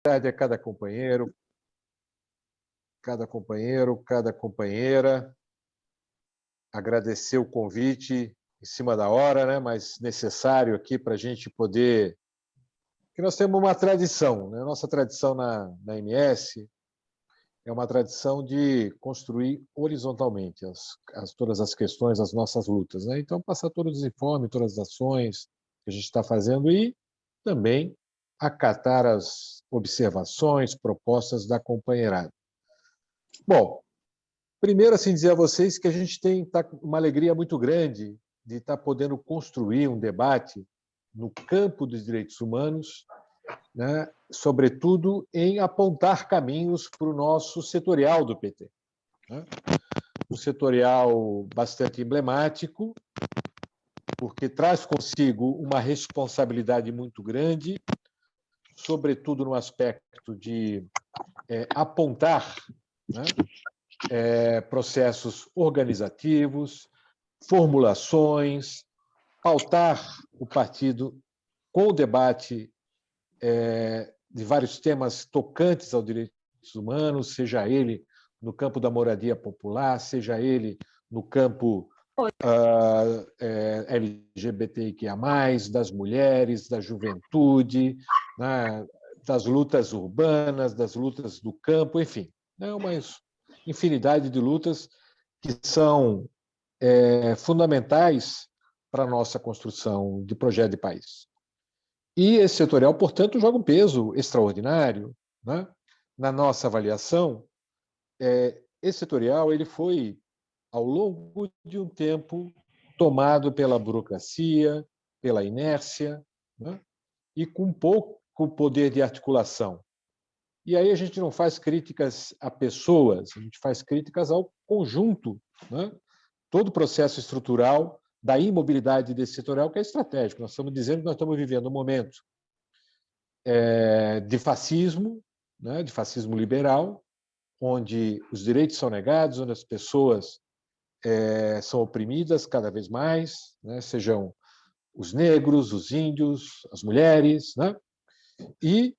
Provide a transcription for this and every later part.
tarde a cada companheiro, cada companheira. Agradecer o convite em cima da hora, né? Mas necessário aqui para a gente poder... Porque nós temos uma tradição, né? Nossa tradição na MS é uma tradição de construir horizontalmente todas as questões, as nossas lutas, né? Então, passar todos os informes, todas as ações que a gente está fazendo e também acatar as observações, propostas da companheirada. Bom, primeiro, assim, dizer a vocês que a gente tem uma alegria muito grande de estar podendo construir um debate no campo dos direitos humanos, né, sobretudo em apontar caminhos para o nosso setorial do PT. Né? Um setorial bastante emblemático, porque traz consigo uma responsabilidade muito grande, sobretudo no aspecto de apontar, né, processos organizativos, formulações, pautar o partido com o debate de vários temas tocantes aos direitos humanos, seja ele no campo da moradia popular, seja ele no campo LGBTIQIA+, das mulheres, da juventude, né, das lutas urbanas, das lutas do campo, enfim, é uma infinidade de lutas que são fundamentais para a nossa construção de projeto de país. E esse setorial, portanto, joga um peso extraordinário, né? Na nossa avaliação. Esse setorial ele foi, ao longo de um tempo, tomado pela burocracia, pela inércia, né? E com pouco poder de articulação. E aí a gente não faz críticas a pessoas, a gente faz críticas ao conjunto, né? Todo o processo estrutural da imobilidade desse setorial, que é estratégico. Nós estamos dizendo que nós estamos vivendo um momento de fascismo, né? De fascismo liberal, onde os direitos são negados, onde as pessoas são oprimidas cada vez mais, né? Sejam os negros, os índios, as mulheres, né? E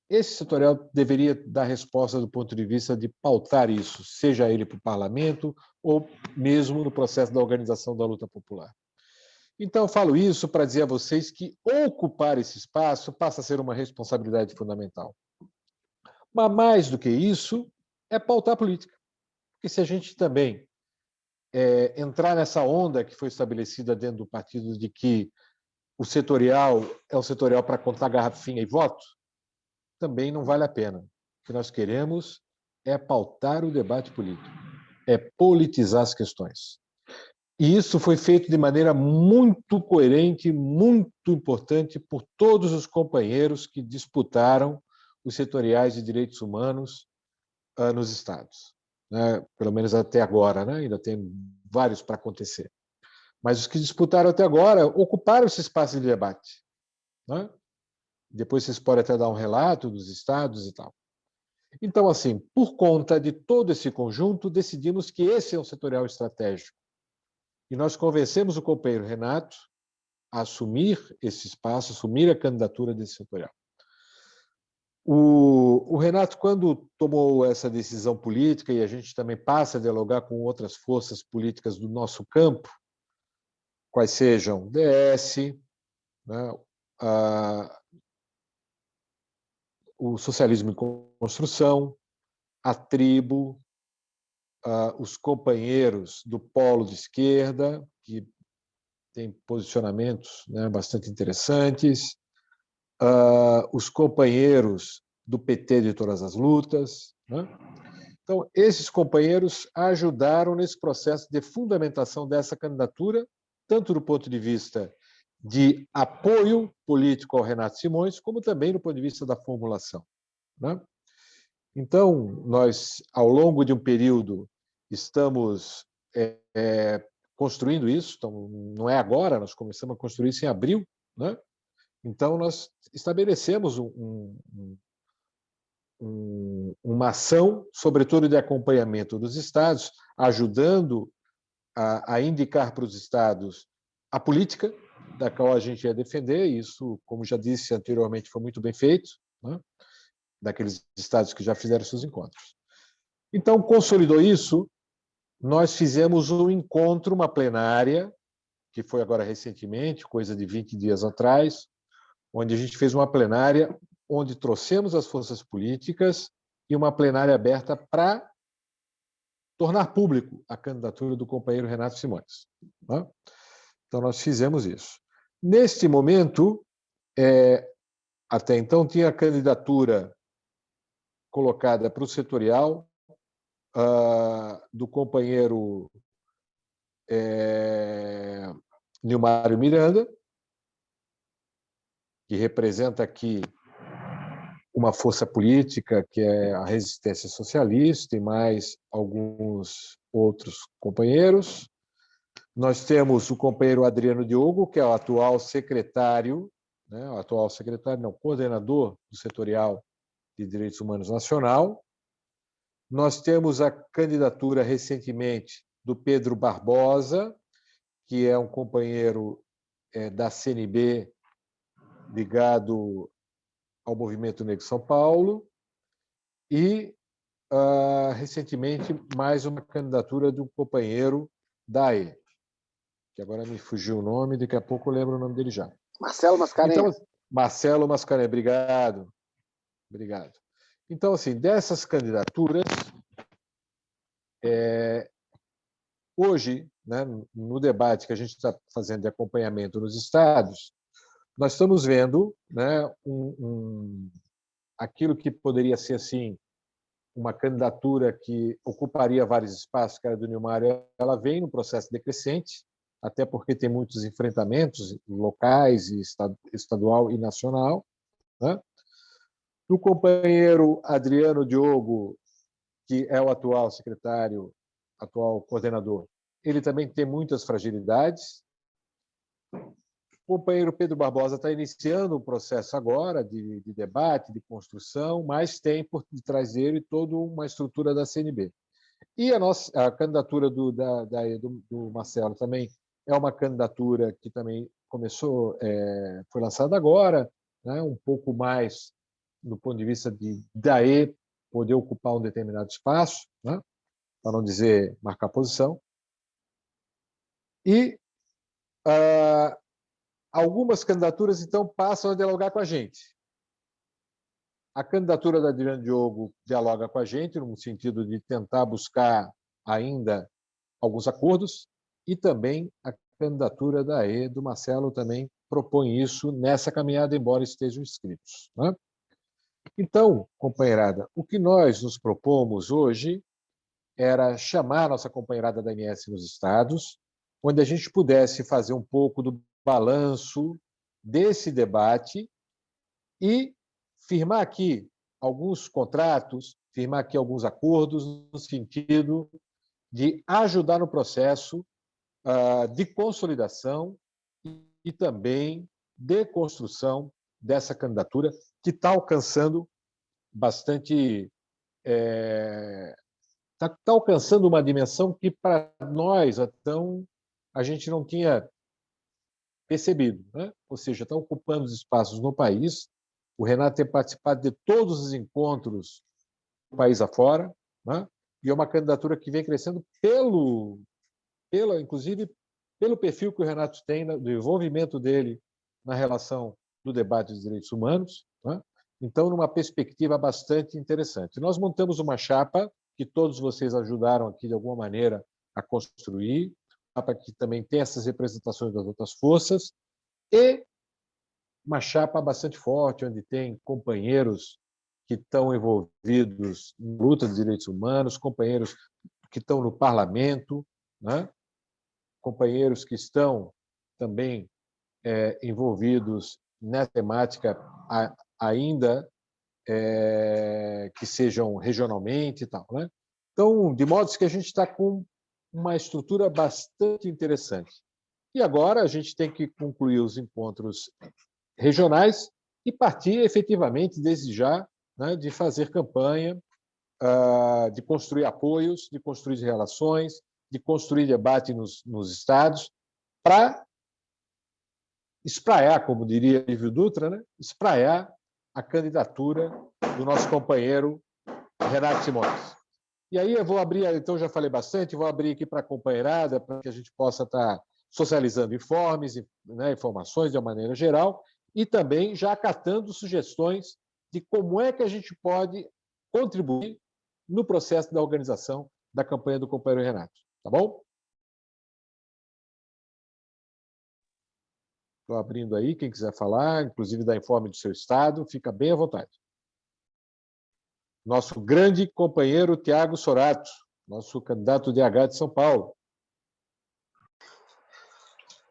esse setorial deveria dar resposta do ponto de vista de pautar isso, seja ele para o parlamento ou mesmo no processo da organização da luta popular. Então, eu falo isso para dizer a vocês que ocupar esse espaço passa a ser uma responsabilidade fundamental. Mas, mais do que isso, é pautar a política. Porque se a gente também entrar nessa onda que foi estabelecida dentro do partido de que o setorial é o setorial para contar garrafinha e voto, também não vale a pena. O que nós queremos é pautar o debate político, é politizar as questões. E isso foi feito de maneira muito coerente, muito importante por todos os companheiros que disputaram os setoriais de direitos humanos nos estados. Né? Pelo menos até agora, né? Ainda tem vários para acontecer. Mas os que disputaram até agora ocuparam esse espaço de debate. Né? Depois vocês podem até dar um relato dos estados e tal. Então, assim, por conta de todo esse conjunto, decidimos que esse é um setorial estratégico. E nós convencemos o companheiro Renato a assumir esse espaço, assumir a candidatura desse setorial. O Renato, quando tomou essa decisão política, e a gente também passa a dialogar com outras forças políticas do nosso campo, quais sejam DS, né, o Socialismo em Construção, a Tribo, os companheiros do polo de esquerda, que têm posicionamentos, né, bastante interessantes, os companheiros do PT de Todas as Lutas. Né? Então, esses companheiros ajudaram nesse processo de fundamentação dessa candidatura, tanto do ponto de vista de apoio político ao Renato Simões, como também do ponto de vista da formulação. Né? Então, nós, ao longo de um período, estamos construindo isso, então, não é agora, nós começamos a construir isso em abril, né? Então, nós estabelecemos uma ação, sobretudo de acompanhamento dos estados, ajudando a indicar para os estados a política da qual a gente ia defender. Isso, como já disse anteriormente, foi muito bem feito, né? daqueles estados que já fizeram seus encontros. Então, consolidou isso, nós fizemos um encontro, uma plenária, que foi agora recentemente, coisa de 20 dias atrás, onde a gente fez uma plenária onde trouxemos as forças políticas e uma plenária aberta para tornar público a candidatura do companheiro Renato Simões. Então, nós fizemos isso. Neste momento, até então, tinha a candidatura colocada para o setorial do companheiro Nilmário Miranda, que representa aqui uma força política que é a Resistência Socialista e mais alguns outros companheiros. Nós temos o companheiro Adriano Diogo, que é o atual secretário, coordenador do Setorial de Direitos Humanos Nacional. Nós temos a candidatura recentemente do Pedro Barbosa, que é um companheiro da CNB ligado ao Movimento Negro São Paulo, e, recentemente, mais uma candidatura de um companheiro da AE, que agora me fugiu o nome, daqui a pouco eu lembro o nome dele já. Marcelo Mascarenhas. Então, Marcelo Mascarenhas, obrigado. Obrigado. Então, assim, dessas candidaturas, hoje, né, no debate que a gente está fazendo de acompanhamento nos estados, nós estamos vendo, né, aquilo que poderia ser assim uma candidatura que ocuparia vários espaços, que era do Nilmário, ela vem no processo decrescente, até porque tem muitos enfrentamentos locais, estadual e nacional, né? Do companheiro Adriano Diogo, que é o atual secretário, atual coordenador, ele também tem muitas fragilidades. O companheiro Pedro Barbosa está iniciando um processo agora de debate, de construção, mas tem por detrás dele toda uma estrutura da CNB. E a candidatura do Marcelo também é uma candidatura que também começou, foi lançada agora, né, um pouco mais do ponto de vista de daí poder ocupar um determinado espaço, né, para não dizer marcar posição. E algumas candidaturas, então, passam a dialogar com a gente. A candidatura da Adriano Diogo dialoga com a gente, no sentido de tentar buscar ainda alguns acordos, e também a candidatura da AE, do Marcelo, também propõe isso nessa caminhada, embora estejam inscritos, né? Então, companheirada, o que nós nos propomos hoje era chamar a nossa companheirada da MS nos estados, onde a gente pudesse fazer um pouco do balanço desse debate e firmar aqui alguns contratos, firmar aqui alguns acordos no sentido de ajudar no processo de consolidação e também de construção dessa candidatura que está alcançando bastante... Está alcançando uma dimensão que, para nós, então, a gente não tinha percebido, né? Ou seja, está ocupando os espaços no país. O Renato tem participado de todos os encontros do país afora, né? E é uma candidatura que vem crescendo inclusive, pelo perfil que o Renato tem, do envolvimento dele na relação do debate dos direitos humanos, né? Então, numa perspectiva bastante interessante. Nós montamos uma chapa que todos vocês ajudaram aqui, de alguma maneira, a construir, chapa que também tem essas representações das outras forças, e uma chapa bastante forte, onde tem companheiros que estão envolvidos em luta de direitos humanos, companheiros que estão no parlamento, né? Companheiros que estão também envolvidos nessa temática ainda que sejam regionalmente e tal, né? Então, de modo que a gente está com uma estrutura bastante interessante. E agora a gente tem que concluir os encontros regionais e partir efetivamente, desde já, né, de fazer campanha, de construir apoios, de construir relações, de construir debate nos estados, para espraiar, como diria Lívio Dutra, né? Espraiar a candidatura do nosso companheiro Renato Simões. E aí eu vou abrir, então já falei bastante, vou abrir aqui para a companheirada, para que a gente possa estar socializando informes, né, informações de uma maneira geral, e também já acatando sugestões de como é que a gente pode contribuir no processo da organização da campanha do companheiro Renato. Tá bom? Estou abrindo aí, quem quiser falar, inclusive dar informe do seu estado, fica bem à vontade. Nosso grande companheiro Tiago Sorato, nosso candidato DH de São Paulo.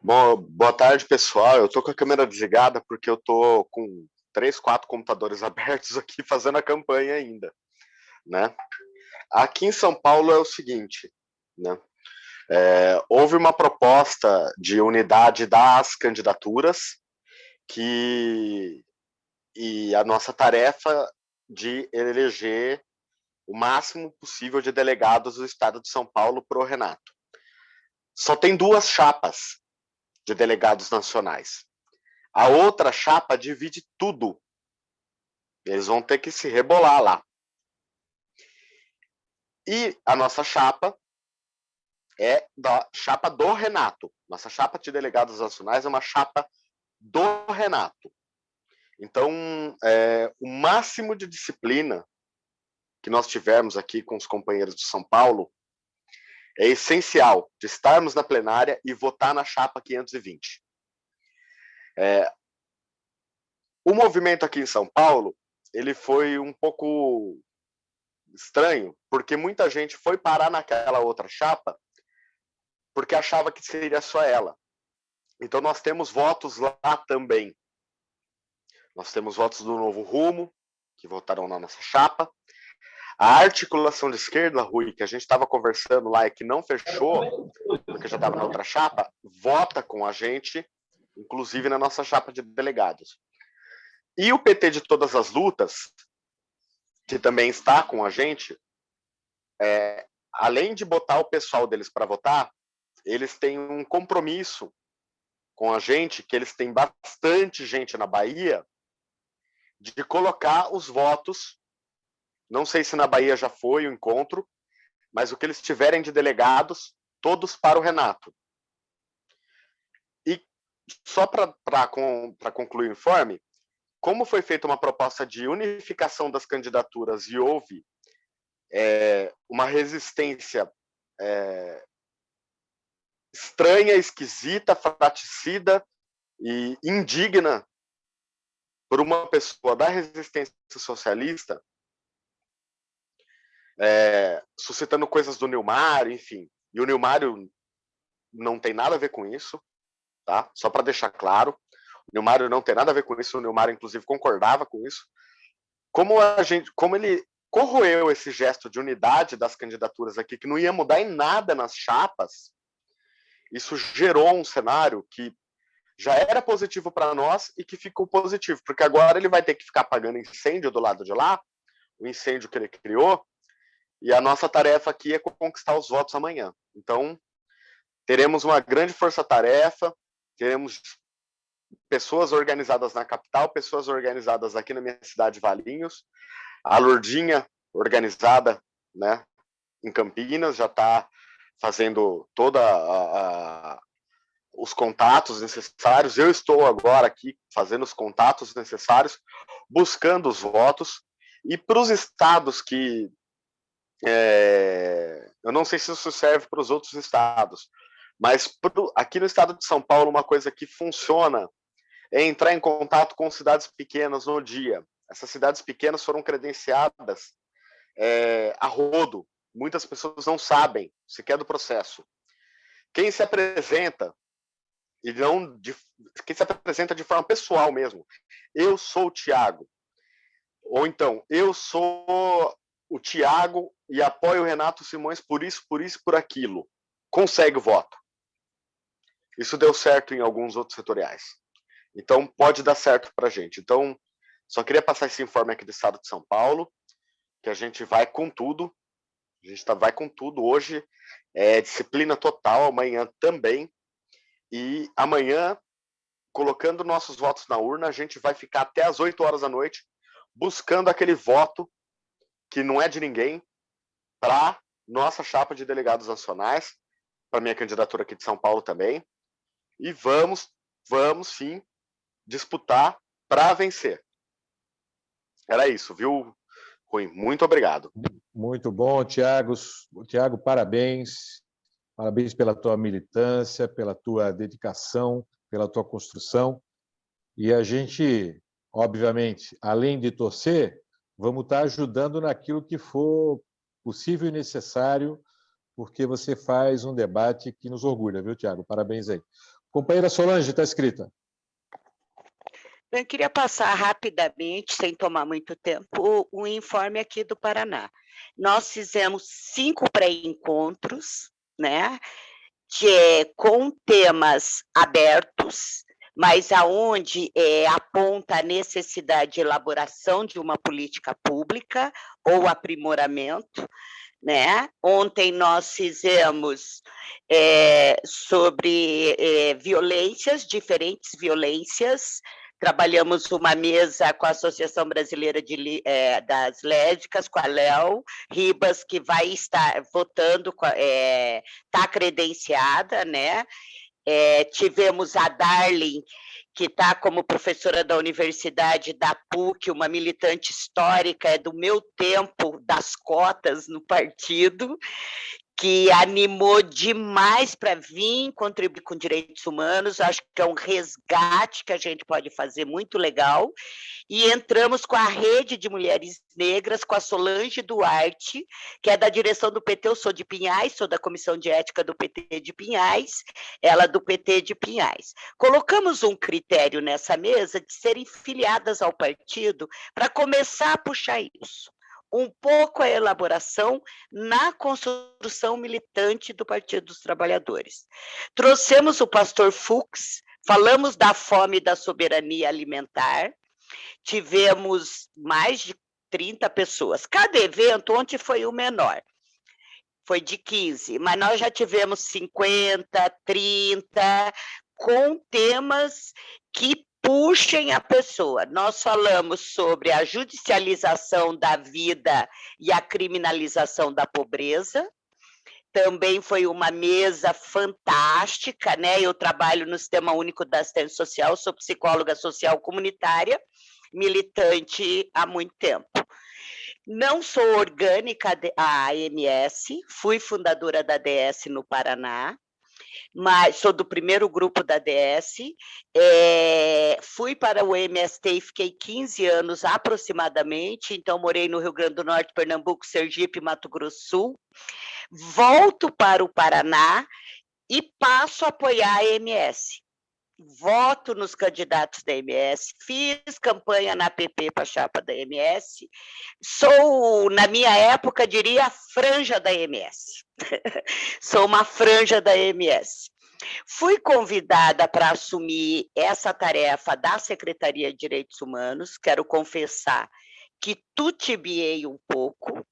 Bom, boa tarde, pessoal. Eu estou com a câmera desligada porque eu estou com 3, 4 computadores abertos aqui fazendo a campanha ainda, né? Aqui em São Paulo é o seguinte, né? Houve uma proposta de unidade das candidaturas e a nossa tarefa de eleger o máximo possível de delegados do estado de São Paulo para o Renato. Só tem 2 chapas de delegados nacionais. A outra chapa divide tudo. Eles vão ter que se rebolar lá. E a nossa chapa é da chapa do Renato. Nossa chapa de delegados nacionais é uma chapa do Renato. Então, o máximo de disciplina que nós tivermos aqui com os companheiros de São Paulo é essencial de estarmos na plenária e votar na chapa 520. O movimento aqui em São Paulo, ele foi um pouco estranho, porque muita gente foi parar naquela outra chapa porque achava que seria só ela. Então nós temos votos lá também. Nós temos votos do Novo Rumo, que votaram na nossa chapa. A articulação de esquerda, Rui, que a gente estava conversando lá e que não fechou, porque já estava na outra chapa, vota com a gente, inclusive na nossa chapa de delegados. E o PT de Todas as Lutas, que também está com a gente, além de botar o pessoal deles para votar, eles têm um compromisso com a gente, que eles têm bastante gente na Bahia, de colocar os votos, não sei se na Bahia já foi o encontro, mas o que eles tiverem de delegados, todos para o Renato. E só para concluir o informe, como foi feita uma proposta de unificação das candidaturas e houve uma resistência estranha, esquisita, fratricida e indigna por uma pessoa da resistência socialista, suscitando coisas do Nilmário, enfim. E o Nilmário não tem nada a ver com isso, tá? Só para deixar claro. O Nilmário não tem nada a ver com isso, o Nilmário, inclusive, concordava com isso. Como ele corroeu esse gesto de unidade das candidaturas aqui, que não ia mudar em nada nas chapas, isso gerou um cenário que já era positivo para nós e que ficou positivo, porque agora ele vai ter que ficar apagando incêndio do lado de lá, o incêndio que ele criou, e a nossa tarefa aqui é conquistar os votos amanhã. Então, teremos uma grande força-tarefa, teremos pessoas organizadas na capital, pessoas organizadas aqui na minha cidade, Valinhos, a Lourdinha organizada, né, em Campinas, já está fazendo toda os contatos necessários. Eu estou agora aqui fazendo os contatos necessários, buscando os votos. E para os estados que... eu não sei se isso serve para os outros estados, mas aqui no estado de São Paulo, uma coisa que funciona é entrar em contato com cidades pequenas no dia. Essas cidades pequenas foram credenciadas a rodo. Muitas pessoas não sabem sequer do processo. Quem se apresenta quem se apresenta de forma pessoal mesmo. Eu sou o Tiago. Ou então, eu sou o Tiago e apoio o Renato Simões por isso, por aquilo. Consegue o voto. Isso deu certo em alguns outros setoriais. Então, pode dar certo para a gente. Então, só queria passar esse informe aqui do estado de São Paulo, que a gente vai com tudo. A gente vai com tudo. Hoje é disciplina total, amanhã também. E amanhã, colocando nossos votos na urna, a gente vai ficar até as 8 horas da noite buscando aquele voto que não é de ninguém para nossa chapa de delegados nacionais, para minha candidatura aqui de São Paulo também. E vamos sim disputar para vencer. Era isso, viu, Rui? Muito obrigado. Muito bom, Tiago. Tiago, parabéns. Parabéns pela tua militância, pela tua dedicação, pela tua construção. E a gente, obviamente, além de torcer, vamos estar ajudando naquilo que for possível e necessário, porque você faz um debate que nos orgulha, viu, Tiago? Parabéns aí. Companheira Solange, está escrita. Eu queria passar rapidamente, sem tomar muito tempo, o informe aqui do Paraná. Nós fizemos 5 pré-encontros, né, com temas abertos, mas aonde aponta a necessidade de elaboração de uma política pública ou aprimoramento, né? Ontem nós fizemos sobre violências, diferentes violências. Trabalhamos uma mesa com a Associação Brasileira das Lésbicas, com a Léo Ribas, que vai estar votando, está credenciada, né? Tivemos a Darlene, que está como professora da Universidade da PUC, uma militante histórica, do meu tempo, das cotas no partido, que animou demais para vir contribuir com direitos humanos. Acho que é um resgate que a gente pode fazer muito legal. E entramos com a Rede de Mulheres Negras, com a Solange Duarte, que é da direção do PT. Eu sou de Pinhais, sou da Comissão de Ética do PT de Pinhais, ela do PT de Pinhais. Colocamos um critério nessa mesa de serem filiadas ao partido para começar a puxar isso. Um pouco a elaboração na construção militante do Partido dos Trabalhadores. Trouxemos o pastor Fux, falamos da fome e da soberania alimentar, tivemos mais de 30 pessoas. Cada evento, ontem foi o menor, foi de 15, mas nós já tivemos 50, 30, com temas que puxem a pessoa. Nós falamos sobre a judicialização da vida e a criminalização da pobreza. Também foi uma mesa fantástica, né? Eu trabalho no Sistema Único da Assistência Social, sou psicóloga social comunitária, militante há muito tempo. Não sou orgânica à AMS, fui fundadora da DS no Paraná, mas sou do primeiro grupo da DS, fui para o MST e fiquei 15 anos aproximadamente, então morei no Rio Grande do Norte, Pernambuco, Sergipe, Mato Grosso do Sul, volto para o Paraná e passo a apoiar a MS. Voto nos candidatos da MS, fiz campanha na PP para a chapa da MS, sou, na minha época, diria, a franja da MS. Sou uma franja da MS. Fui convidada para assumir essa tarefa da Secretaria de Direitos Humanos, quero confessar que titubeei um pouco,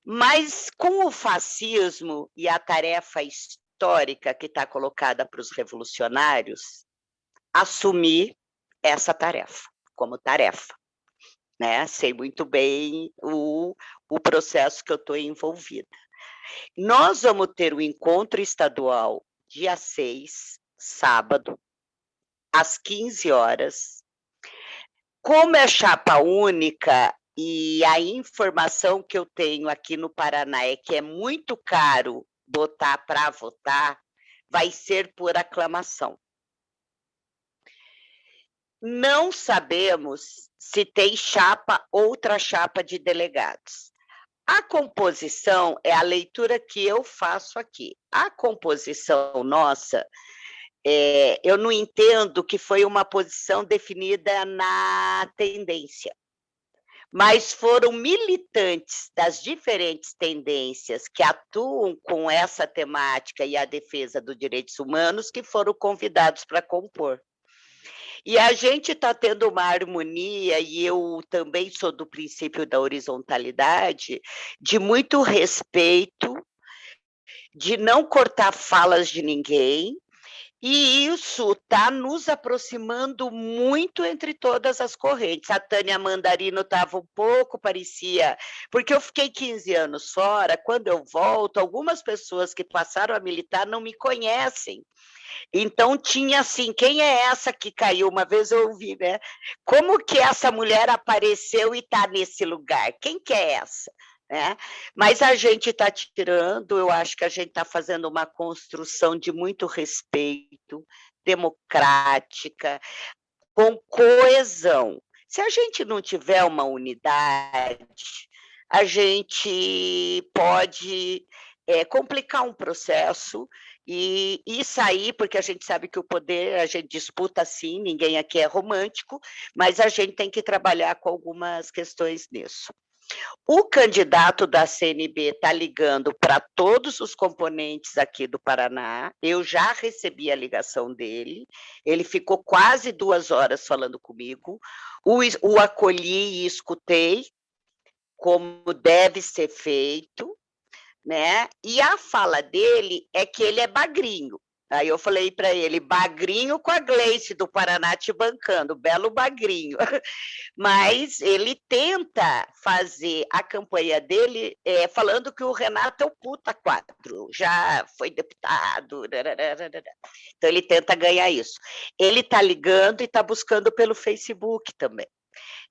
mas com o fascismo e a tarefa histórica que está colocada para os revolucionários, assumi essa tarefa, como tarefa. Né? Sei muito bem o processo que eu estou envolvida. Nós vamos ter o encontro estadual dia 6, sábado, às 15 horas. Como é chapa única, e a informação que eu tenho aqui no Paraná é que é muito caro botar para votar, vai ser por aclamação. Não sabemos se tem outra chapa de delegados. A composição é a leitura que eu faço aqui. A composição nossa, eu não entendo que foi uma posição definida na tendência, mas foram militantes das diferentes tendências que atuam com essa temática e a defesa dos direitos humanos que foram convidados para compor. E a gente está tendo uma harmonia, e eu também sou do princípio da horizontalidade, de muito respeito, de não cortar falas de ninguém, E isso está nos aproximando muito entre todas as correntes. A Tânia Mandarino estava um pouco, parecia... Porque eu fiquei 15 anos fora, quando eu volto, algumas pessoas que passaram a militar não me conhecem. Então, tinha assim, quem é essa que caiu? Uma vez eu ouvi, né? Como que essa mulher apareceu e está nesse lugar? Quem que é essa? Né? Mas a gente está tirando, eu acho que a gente está fazendo uma construção de muito respeito, democrática, com coesão. Se a gente não tiver uma unidade, a gente pode complicar um processo e sair, porque a gente sabe que o poder, a gente disputa sim, ninguém aqui é romântico, mas a gente tem que trabalhar com algumas questões nisso. O candidato da CNB está ligando para todos os componentes aqui do Paraná, eu já recebi a ligação dele, ele ficou quase 2 horas falando comigo, o acolhi e escutei, como deve ser feito, né? E a fala dele é que ele é bagrinho. Aí eu falei para ele, bagrinho com a Gleice do Paraná te bancando, belo bagrinho. Mas ele tenta fazer a campanha dele falando que o Renato é o puta 4, já foi deputado. Então ele tenta ganhar isso. Ele está ligando e está buscando pelo Facebook também.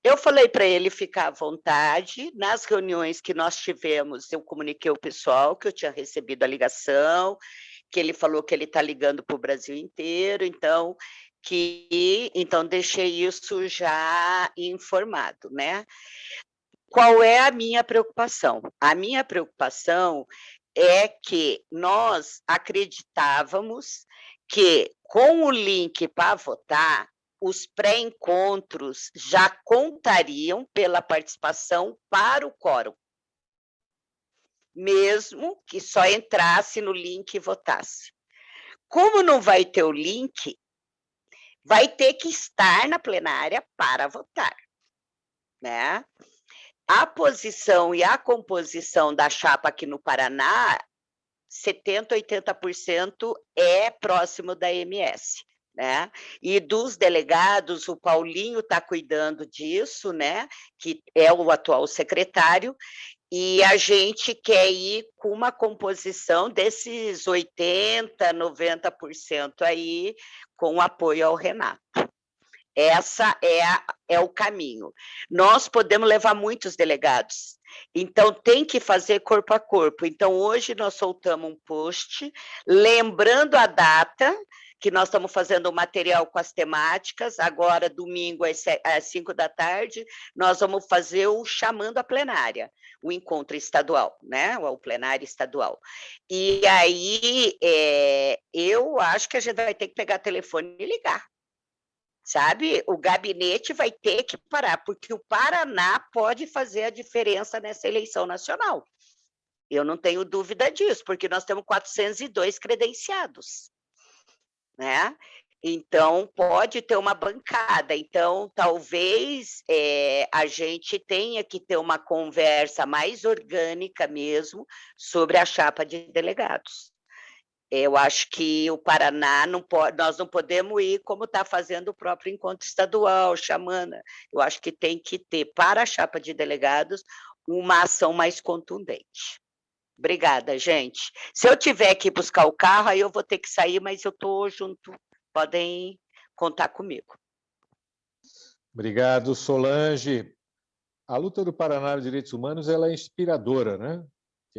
Eu falei para ele ficar à vontade. Nas reuniões que nós tivemos, eu comuniquei ao pessoal que eu tinha recebido a ligação, que ele falou que ele está ligando para o Brasil inteiro, então deixei isso já informado, né? Qual é a minha preocupação? A minha preocupação é que nós acreditávamos que, com o link para votar, os pré-encontros já contariam pela participação para o quórum, mesmo que só entrasse no link e votasse. Como não vai ter o link, vai ter que estar na plenária para votar, né? A posição e a composição da chapa aqui no Paraná, 70%, 80% é próximo da MS. Né? E dos delegados, o Paulinho está cuidando disso, né? Que é o atual secretário, e a gente quer ir com uma composição desses 80%, 90% aí, com apoio ao Renato. Essa é o caminho. Nós podemos levar muitos delegados, então tem que fazer corpo a corpo. Então, hoje nós soltamos um post, lembrando a data, que nós estamos fazendo um material com as temáticas, agora, domingo, às 5 da tarde, nós vamos fazer o chamando a plenária, o encontro estadual, né? O plenário estadual. E aí, eu acho que a gente vai ter que pegar telefone e ligar. Sabe? O gabinete vai ter que parar, porque o Paraná pode fazer a diferença nessa eleição nacional. Eu não tenho dúvida disso, porque nós temos 402 credenciados, né? Então, pode ter uma bancada. Então, talvez a gente tenha que ter uma conversa mais orgânica mesmo sobre a chapa de delegados. Eu acho que o Paraná nós não podemos ir como está fazendo o próprio encontro estadual, chamando. Eu acho que tem que ter, para a chapa de delegados, uma ação mais contundente. Obrigada, gente. Se eu tiver que buscar o carro, aí eu vou ter que sair, mas eu estou junto. Podem contar comigo. Obrigado, Solange. A luta do Paraná de Direitos Humanos ela é inspiradora, né?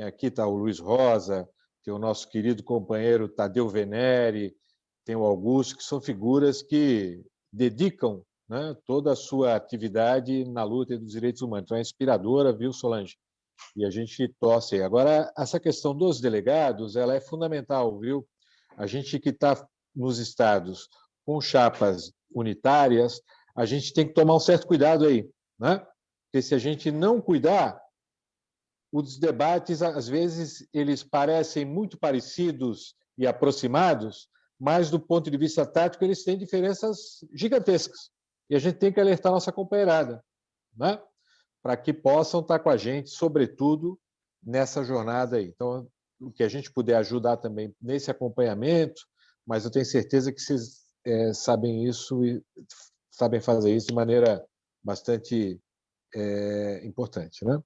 Aqui está o Luiz Rosa, tem o nosso querido companheiro Tadeu Venere, tem o Augusto, que são figuras que dedicam, né, toda a sua atividade na luta dos direitos humanos. Então, é inspiradora, viu, Solange? E a gente torce. Agora, essa questão dos delegados, ela é fundamental, viu? A gente que está nos estados com chapas unitárias, a gente tem que tomar um certo cuidado aí, né? Porque se a gente não cuidar, os debates, às vezes, eles parecem muito parecidos e aproximados, mas, do ponto de vista tático, eles têm diferenças gigantescas. E a gente tem que alertar a nossa companheirada, né? Para que possam estar com a gente, sobretudo, nessa jornada aí. Então, o que a gente puder ajudar também nesse acompanhamento, mas eu tenho certeza que vocês sabem isso e sabem fazer isso de maneira bastante importante, né?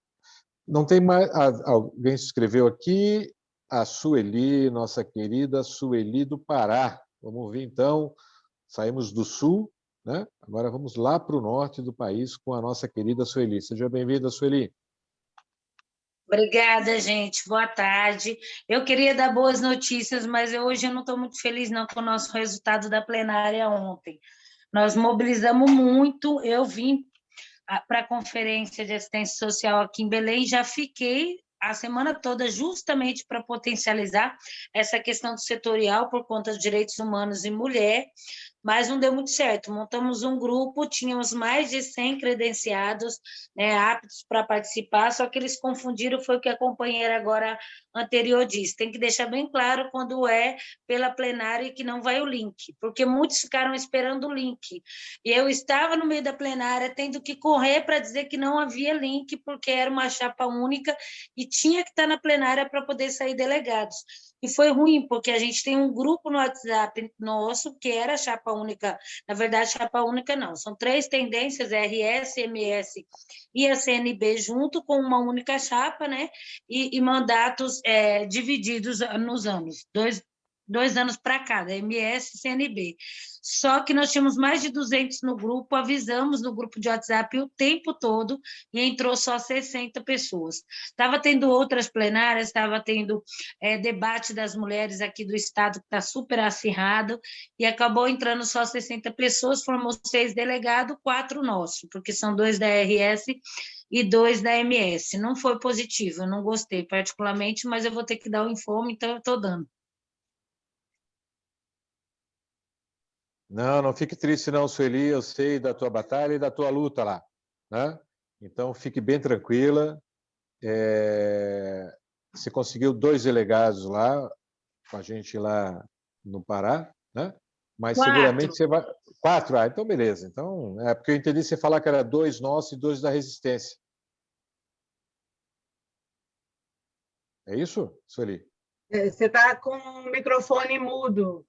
Não tem mais... Alguém se inscreveu aqui, a Sueli, nossa querida Sueli do Pará. Vamos ouvir, então. Saímos do sul, né? Agora vamos lá para o norte do país com a nossa querida Sueli. Seja bem-vinda, Sueli. Obrigada, gente. Boa tarde. Eu queria dar boas notícias, mas hoje eu não estou muito feliz não com o nosso resultado da plenária ontem. Nós mobilizamos muito, eu vim para a Conferência de Assistência Social aqui em Belém, já fiquei a semana toda justamente para potencializar essa questão do setorial por conta dos direitos humanos e mulher, mas não deu muito certo. Montamos um grupo, tínhamos mais de 100 credenciados, né, aptos para participar, só que eles confundiram, foi o que a companheira agora anterior disse. Tem que deixar bem claro quando é pela plenária e que não vai o link, porque muitos ficaram esperando o link. E eu estava no meio da plenária tendo que correr para dizer que não havia link, porque era uma chapa única e tinha que estar na plenária para poder sair delegados. E foi ruim, porque a gente tem um grupo no WhatsApp nosso, que era chapa única, na verdade, chapa única não, são 3 tendências, RS, MS e a CNB, junto com uma única chapa, né? E mandatos divididos nos anos, dois anos para cada, MS e CNB. Só que nós tínhamos mais de 200 no grupo, avisamos no grupo de WhatsApp o tempo todo e entrou só 60 pessoas. Estava tendo outras plenárias, estava tendo debate das mulheres aqui do estado, que está super acirrado, e acabou entrando só 60 pessoas, formou 6 delegados, 4 nossos, porque são 2 da RS e 2 da MS. Não foi positivo, eu não gostei particularmente, mas eu vou ter que dar o informe, então eu estou dando. Não fique triste não, Sueli, eu sei da tua batalha e da tua luta lá, né? Então, fique bem tranquila. Você conseguiu 2 delegados lá, com a gente lá no Pará, né? Mas 4. seguramente você vai... 4? Ah, então beleza. Então, porque eu entendi você falar que era 2 nossos e 2 da Resistência. É isso, Sueli? Você está com o microfone mudo.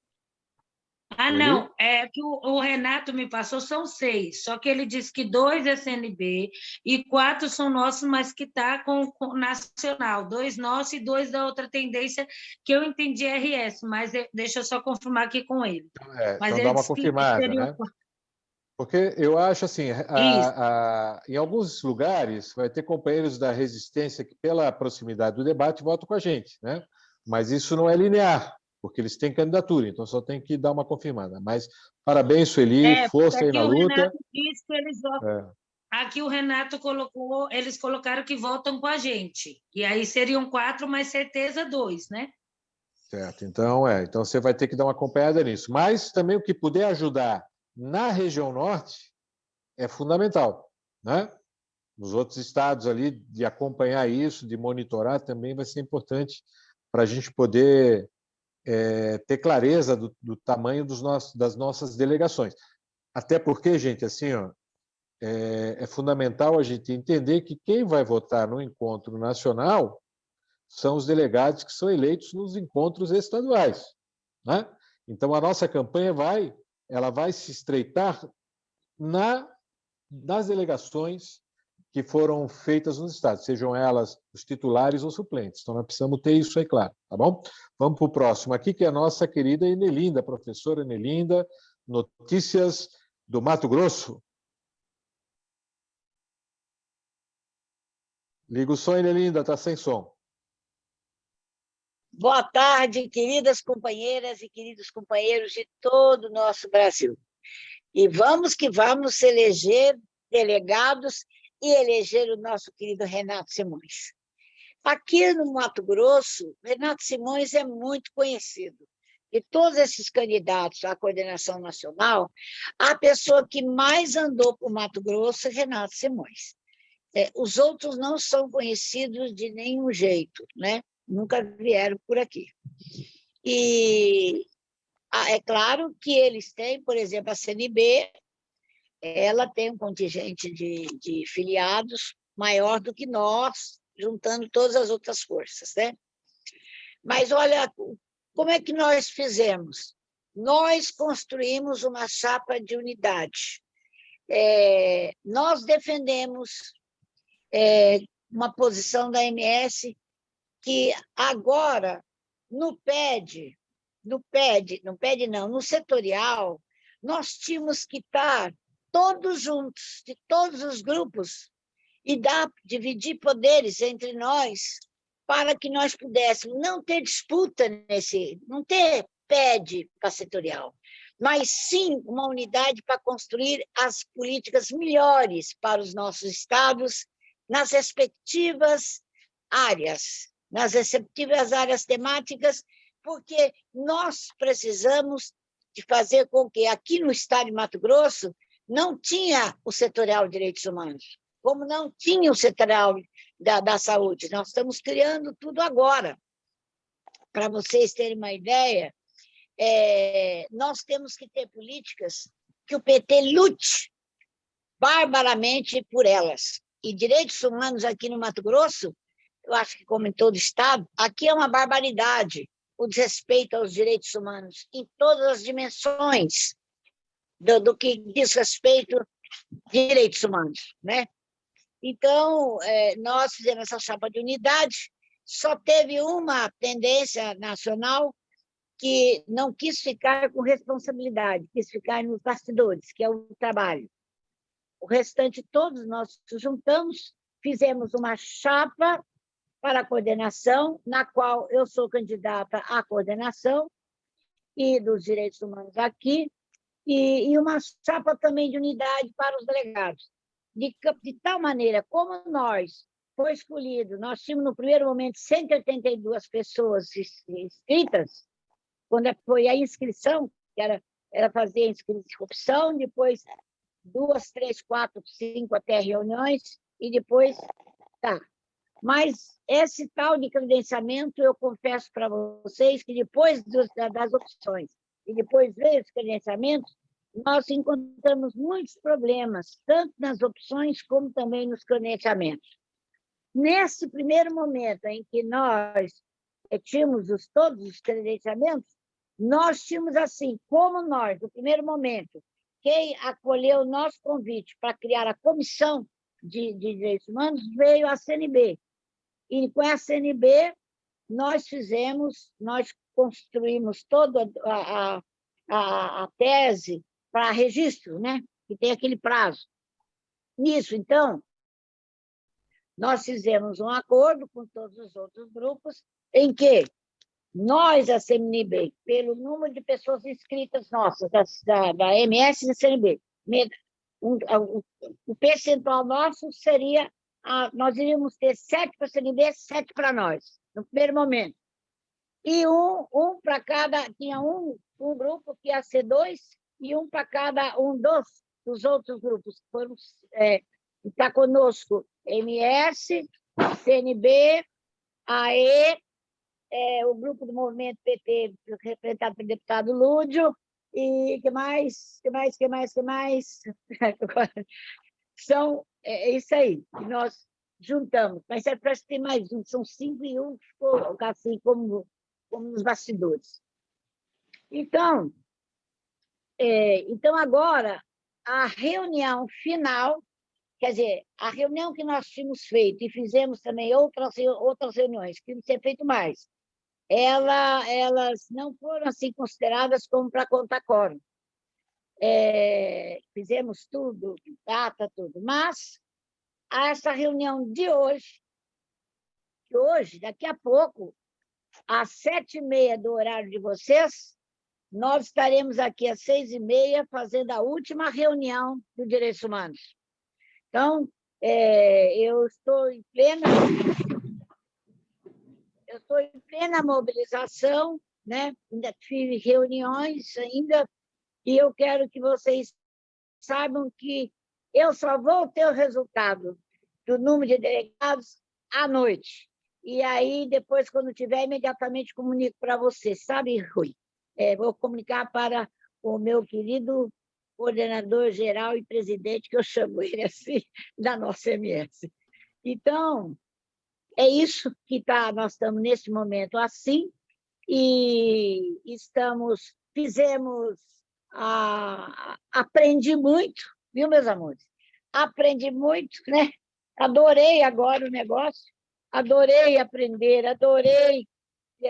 Ah, não, é que o Renato me passou, são 6, só que ele disse que 2 é CNB e 4 são nossos, mas que está com nacional, 2 nossos e 2 da outra tendência, que eu entendi RS, mas deixa eu só confirmar aqui com ele. Mas então ele dá uma disse que confirmada, seriam né? Porque eu acho assim, Isso. em alguns lugares vai ter companheiros da Resistência que, pela proximidade do debate, votam com a gente, né? Mas isso não é linear, porque eles têm candidatura, então só tem que dar uma confirmada. Mas parabéns, Sueli, força aí aqui na o luta. Renato disse que eles votam. Aqui o Renato colocou, eles colocaram que votam com a gente. E aí seriam 4, mas certeza 2, né? Certo, então você vai ter que dar uma acompanhada nisso. Mas também o que puder ajudar na região norte é fundamental, né? Nos outros estados ali, de acompanhar isso, de monitorar, também vai ser importante para a gente poder ter clareza do tamanho das nossas delegações. Até porque, gente, assim, ó, é fundamental a gente entender que quem vai votar no encontro nacional são os delegados que são eleitos nos encontros estaduais, né? Então, a nossa campanha vai se estreitar nas delegações que foram feitas nos estados, sejam elas os titulares ou suplentes. Então, nós precisamos ter isso aí claro, tá bom? Vamos para o próximo aqui, que é a nossa querida Enelinda, professora Enelinda, notícias do Mato Grosso. Liga o som, Enelinda, está sem som. Boa tarde, queridas companheiras e queridos companheiros de todo o nosso Brasil. E vamos que vamos eleger delegados e eleger o nosso querido Renato Simões. Aqui no Mato Grosso, Renato Simões é muito conhecido. De todos esses candidatos à coordenação nacional, a pessoa que mais andou por Mato Grosso é Renato Simões. Os outros não são conhecidos de nenhum jeito, né? Nunca vieram por aqui. E é claro que eles têm, por exemplo, a CNB, ela tem um contingente de filiados maior do que nós, juntando todas as outras forças, né? Mas olha, como é que nós fizemos? nós construímos uma chapa de unidade. Nós defendemos uma posição da MS que agora, no setorial, nós tínhamos que estar todos juntos, de todos os grupos, e dividir poderes entre nós, para que nós pudéssemos não ter disputa não ter PED para setorial, mas sim uma unidade para construir as políticas melhores para os nossos estados, nas respectivas áreas temáticas, porque nós precisamos de fazer com que aqui no estado de Mato Grosso não tinha o setorial de direitos humanos, como não tinha o setorial da saúde. Nós estamos criando tudo agora. Para vocês terem uma ideia, nós temos que ter políticas que o PT lute barbaramente por elas. E direitos humanos aqui no Mato Grosso, eu acho que como em todo estado, aqui é uma barbaridade o desrespeito aos direitos humanos em todas as dimensões do que diz respeito a direitos humanos, né? Então, nós fizemos essa chapa de unidade, só teve uma tendência nacional que não quis ficar com responsabilidade, quis ficar nos bastidores, que é o trabalho. O restante, todos nós nos juntamos, fizemos uma chapa para a coordenação, na qual eu sou candidata à coordenação e dos direitos humanos aqui, e uma chapa também de unidade para os delegados. De tal maneira, como foi escolhido, nós tínhamos no primeiro momento 182 pessoas inscritas, quando foi a inscrição, que era fazer a inscrição, depois 2, 3, 4, 5 até reuniões, e depois tá. Mas esse tal de credenciamento, eu confesso para vocês que depois das opções e depois veio os credenciamentos, nós encontramos muitos problemas, tanto nas opções como também nos credenciamentos. Nesse primeiro momento em que nós tínhamos todos os credenciamentos, nós tínhamos assim, como nós, no primeiro momento, quem acolheu o nosso convite para criar a Comissão de Direitos Humanos veio a CNB. E com a CNB, nós construímos toda a tese para registro, né? Que tem aquele prazo. Nisso, então, nós fizemos um acordo com todos os outros grupos, em que nós, a CNB, pelo número de pessoas inscritas nossas, da MS e da CNB, o percentual nosso seria, nós iríamos ter 7 para a CNB, 7 para nós, no primeiro momento. E um para cada, tinha um grupo que ia ser 2, e um para cada dos outros grupos. Está conosco MS, CNB, AE, o grupo do Movimento PT, representado pelo deputado Lúdio, e que mais? É isso aí, que nós juntamos. Mas parece que tem mais um, são 5 e um ficou assim, como nos bastidores. Então, agora, a reunião final, quer dizer, a reunião que nós tínhamos feito, e fizemos também outras reuniões, que não tinha feito mais, elas não foram assim consideradas como para contar quórum. Fizemos tudo, data, tudo, mas essa reunião de hoje, daqui a pouco, às 7h30 do horário de vocês, nós estaremos aqui às 6h30 fazendo a última reunião do Direitos Humanos. Então, eu estou em plena mobilização, né? Ainda tive reuniões ainda, e eu quero que vocês saibam que eu só vou ter o resultado do número de delegados à noite. E aí, depois, quando tiver, imediatamente comunico para vocês. Sabe, Rui? Vou comunicar para o meu querido coordenador geral e presidente, que eu chamo ele assim, da nossa MS. Então, é isso que nós estamos nesse momento assim, e estamos aprendi muito, viu, meus amores? Aprendi muito, né? Adorei agora o negócio, adorei aprender, adorei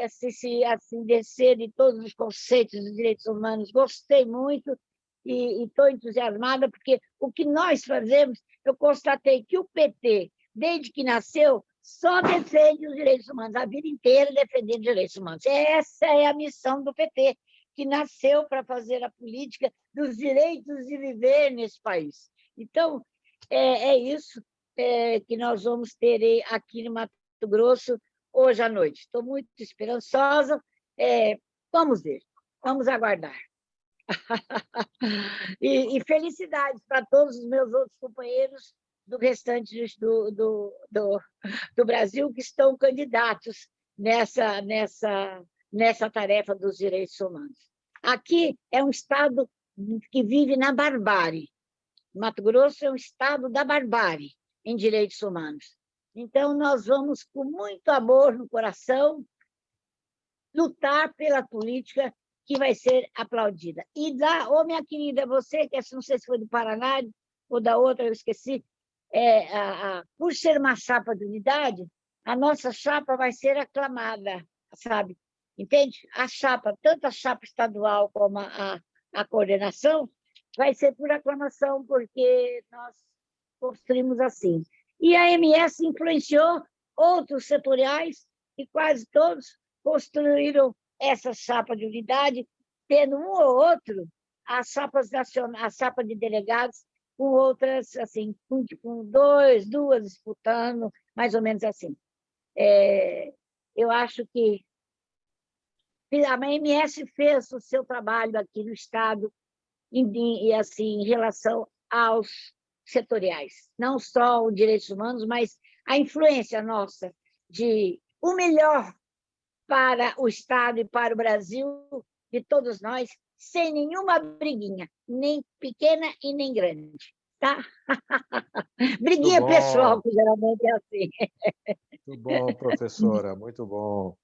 assim, descer de todos os conceitos dos direitos humanos, gostei muito e estou entusiasmada, porque o que nós fazemos, eu constatei que o PT, desde que nasceu, só defende os direitos humanos, a vida inteira defendendo direitos humanos. Essa é a missão do PT, que nasceu para fazer a política dos direitos de viver nesse país. Então, é isso que nós vamos ter aqui no Mato Grosso hoje à noite. Estou muito esperançosa. Vamos ver, vamos aguardar. E felicidades para todos os meus outros companheiros do restante do Brasil que estão candidatos nessa tarefa dos direitos humanos. Aqui é um estado que vive na barbárie. Mato Grosso é um estado da barbárie em direitos humanos. Então, nós vamos, com muito amor no coração, lutar pela política que vai ser aplaudida. E minha querida, você, que não sei se foi do Paraná ou da outra, eu esqueci, por ser uma chapa de unidade, a nossa chapa vai ser aclamada, sabe? Entende? A chapa, tanto a chapa estadual como a coordenação, vai ser por aclamação, porque nós construímos assim. E a MS influenciou outros setoriais, e quase todos construíram essa chapa de unidade, tendo um ou outro as chapas nacionais, a chapa de delegados, com outras, assim, com duas disputando, mais ou menos assim. Eu acho que a MS fez o seu trabalho aqui no Estado em relação aos setoriais, não só os direitos humanos, mas a influência nossa de o melhor para o Estado e para o Brasil, de todos nós, sem nenhuma briguinha, nem pequena e nem grande. Tá? Briguinha pessoal, que geralmente é assim. Muito bom, professora, muito bom.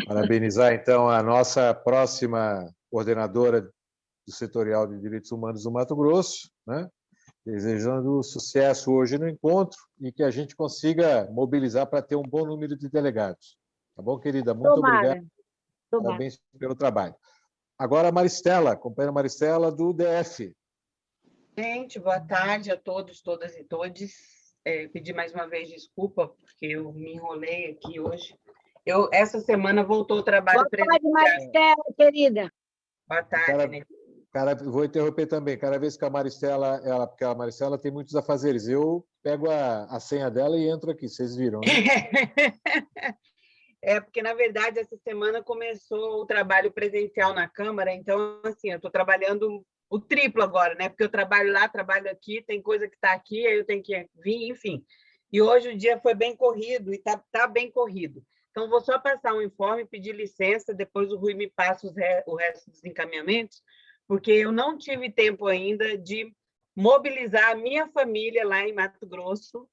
Parabenizar, então, a nossa próxima coordenadora do Setorial de Direitos Humanos do Mato Grosso, né? Desejando sucesso hoje no encontro e que a gente consiga mobilizar para ter um bom número de delegados. Tá bom, querida? Muito obrigado. Parabéns pelo trabalho. Agora, a Maristela, companheira Maristela, do DF. Gente, boa tarde a todos, todas e todes. Pedir mais uma vez desculpa, porque eu me enrolei aqui hoje. Essa semana voltou o trabalho presencial. Boa tarde, Maristela, querida. Boa tarde, vou interromper também. Cada vez que a Maristela, porque a Maristela tem muitos afazeres, eu pego a senha dela e entro aqui, vocês viram, né? Porque, na verdade, essa semana começou o trabalho presencial na Câmara, então, assim, eu estou trabalhando o triplo agora, né? Porque eu trabalho lá, trabalho aqui, tem coisa que está aqui, aí eu tenho que vir, enfim. E hoje o dia foi bem corrido, e está bem corrido. Então, vou só passar um informe, pedir licença, depois o Rui me passa o resto dos encaminhamentos, porque eu não tive tempo ainda de mobilizar a minha família lá em Mato Grosso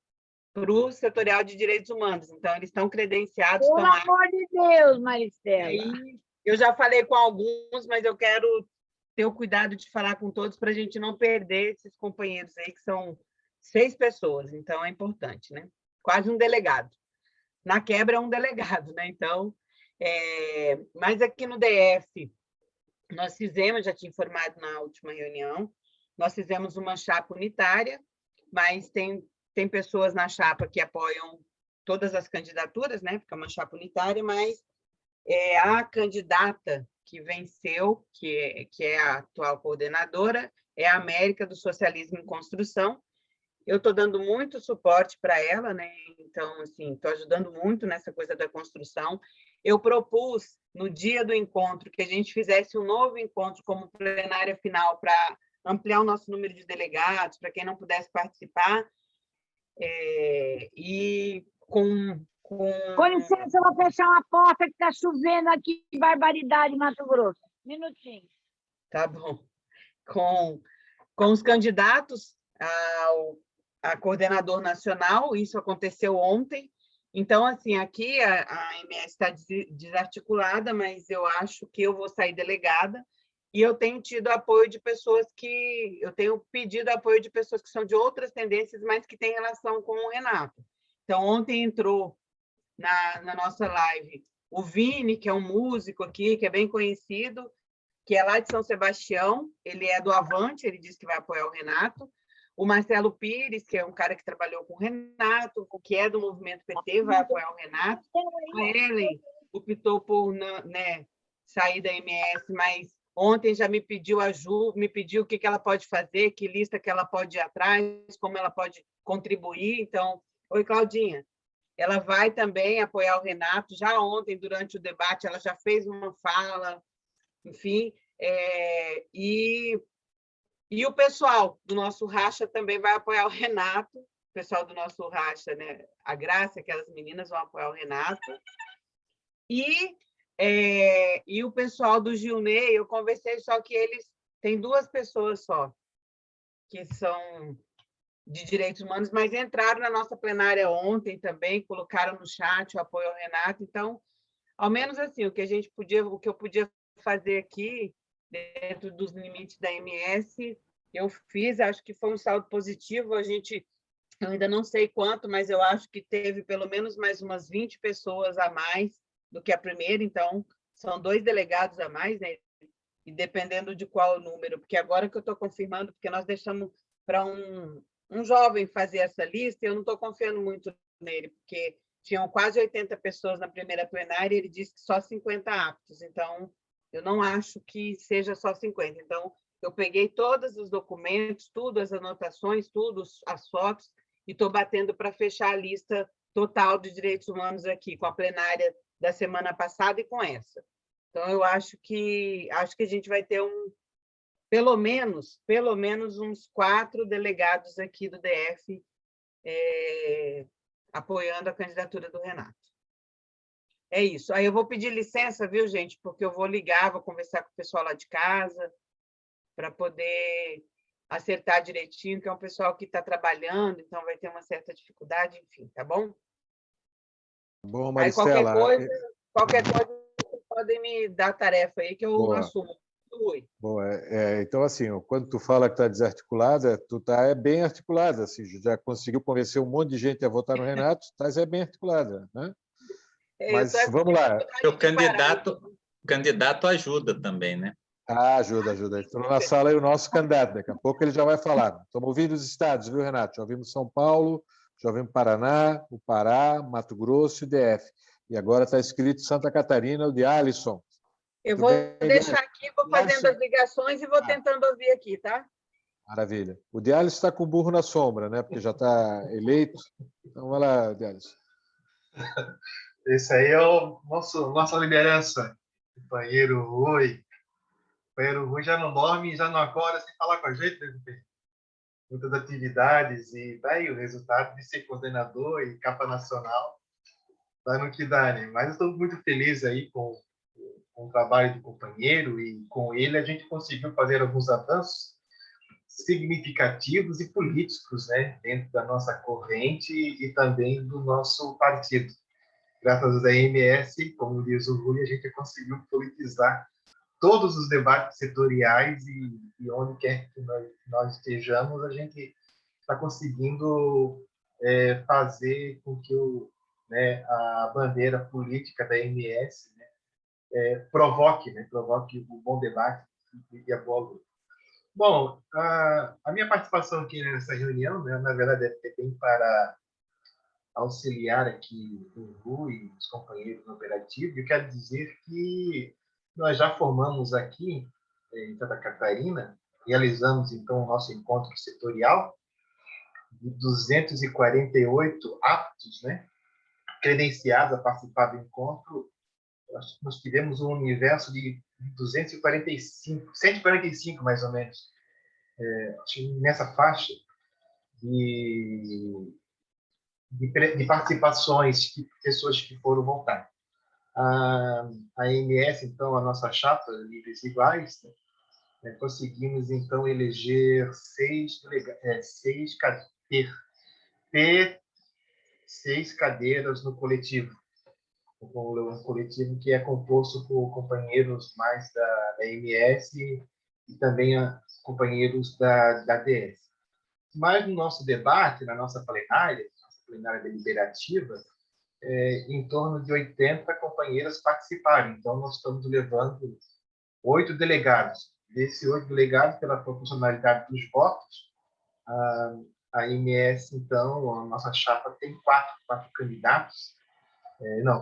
para o Setorial de Direitos Humanos. Então, eles estão credenciados. Pelo amor de Deus, Maristela! Aí, eu já falei com alguns, mas eu quero ter o cuidado de falar com todos para a gente não perder esses companheiros aí, que são 6 pessoas. Então, é importante, né? Quase um delegado. Na quebra, é um delegado, né? Então, mas aqui no DF, nós fizemos, já tinha informado na última reunião, nós fizemos uma chapa unitária, mas tem pessoas na chapa que apoiam todas as candidaturas, né? Porque é uma chapa unitária, mas a candidata que venceu, que é a atual coordenadora, é a América do Socialismo em Construção. Eu estou dando muito suporte para ela, né? Então, assim, estou ajudando muito nessa coisa da construção. Eu propus, no dia do encontro, que a gente fizesse um novo encontro como plenária final para ampliar o nosso número de delegados, para quem não pudesse participar. Com licença, eu vou fechar uma porta que está chovendo aqui, que barbaridade, Mato Grosso. Minutinho. Tá bom. Com os candidatos a coordenador nacional, isso aconteceu ontem. Então, assim, aqui a MS está desarticulada, mas eu acho que eu vou sair delegada e eu tenho tido apoio de pessoas que... Eu tenho pedido apoio de pessoas que são de outras tendências, mas que têm relação com o Renato. Então, ontem entrou na nossa live o Vini, que é um músico aqui, que é bem conhecido, que é lá de São Sebastião, ele é do Avante, ele disse que vai apoiar o Renato. O Marcelo Pires, que é um cara que trabalhou com o Renato, que é do movimento PT, vai apoiar o Renato. A Ellen optou por, né, sair da MS, mas ontem já me pediu ajuda, me pediu o que ela pode fazer, que lista que ela pode ir atrás, como ela pode contribuir. Então, oi, Claudinha. Ela vai também apoiar o Renato. Já ontem, durante o debate, ela já fez uma fala, enfim. E o pessoal do nosso racha também vai apoiar o Renato. O pessoal do nosso racha, né? A Graça, aquelas meninas vão apoiar o Renato. E o pessoal do Gilney, eu conversei, só que eles têm 2 pessoas só, que são de direitos humanos, mas entraram na nossa plenária ontem também, colocaram no chat o apoio ao Renato. Então, ao menos assim, o que eu podia fazer aqui, dentro dos limites da MS, eu fiz, acho que foi um saldo positivo. Eu ainda não sei quanto, mas eu acho que teve pelo menos mais umas 20 pessoas a mais do que a primeira, então são 2 delegados a mais, né? E dependendo de qual o número, porque agora que eu estou confirmando, porque nós deixamos para um jovem fazer essa lista, eu não estou confiando muito nele, porque tinham quase 80 pessoas na primeira plenária e ele disse que só 50 aptos, então eu não acho que seja só 50. Então, eu peguei todos os documentos, tudo, as anotações, tudo, as fotos, e estou batendo para fechar a lista total de direitos humanos aqui, com a plenária da semana passada e com essa. Então, eu acho que a gente vai ter pelo menos uns 4 delegados aqui do DF apoiando a candidatura do Renato. É isso. Aí eu vou pedir licença, viu, gente? Porque eu vou ligar, vou conversar com o pessoal lá de casa para poder acertar direitinho, que é um pessoal que está trabalhando, então vai ter uma certa dificuldade, enfim, tá bom? Bom, Aí Maristela. qualquer coisa, vocês podem me dar tarefa aí que eu assumo. Boa. Então, assim, quando tu fala que está desarticulada, tu está bem articulada, assim, já conseguiu convencer um monte de gente a votar no Renato, estás bem articulada, né? Mas vamos lá. O candidato ajuda também, né? Ajuda. Entrou na sala aí o nosso candidato, daqui a pouco ele já vai falar. Estamos ouvindo os estados, viu, Renato? Já ouvimos São Paulo, já ouvimos Paraná, o Pará, Mato Grosso e DF. E agora está escrito Santa Catarina, o de Alisson. Eu vou deixar aqui, vou fazendo as ligações e vou tentando ouvir aqui, tá? Maravilha. O Diális está com o burro na sombra, né? Porque já está eleito. Então, vai lá, Diális. Esse aí é o nossa liderança. Companheiro Rui. Companheiro Rui já não dorme, já não acorda sem falar com a gente, né? Muitas atividades e daí o resultado de ser coordenador e capa nacional dá no que dá, né? Mas eu estou muito feliz aí com o trabalho do companheiro e com ele a gente conseguiu fazer alguns avanços significativos e políticos, né, dentro da nossa corrente e também do nosso partido. Graças à MS, como diz o Rui, a gente conseguiu politizar todos os debates setoriais e onde quer que nós estejamos, a gente está conseguindo fazer com que a bandeira política da MS provoque o bom debate e a boa luta. Bom, a minha participação aqui nessa reunião, né, na verdade, é bem para auxiliar aqui o Rui e os companheiros no operativo. Eu quero dizer que nós já formamos aqui, em Santa Catarina, realizamos, então, o nosso encontro setorial de 248 aptos, né, credenciados a participar do encontro. Nós tivemos um universo de 145 mais ou menos, nessa faixa de participações de pessoas que foram votar. A AMS, então, a nossa chapa, Livres e Iguais, né, conseguimos, então, eleger 6 cadeiras no coletivo. um coletivo que é composto por companheiros mais da MS e também companheiros da DS. Mas no nosso debate, na nossa plenária deliberativa, em torno de 80 companheiras participaram. Então, nós estamos levando 8 delegados. Desses 8 delegados, pela proporcionalidade dos votos, a MS, então, a nossa chapa tem 4 candidatos,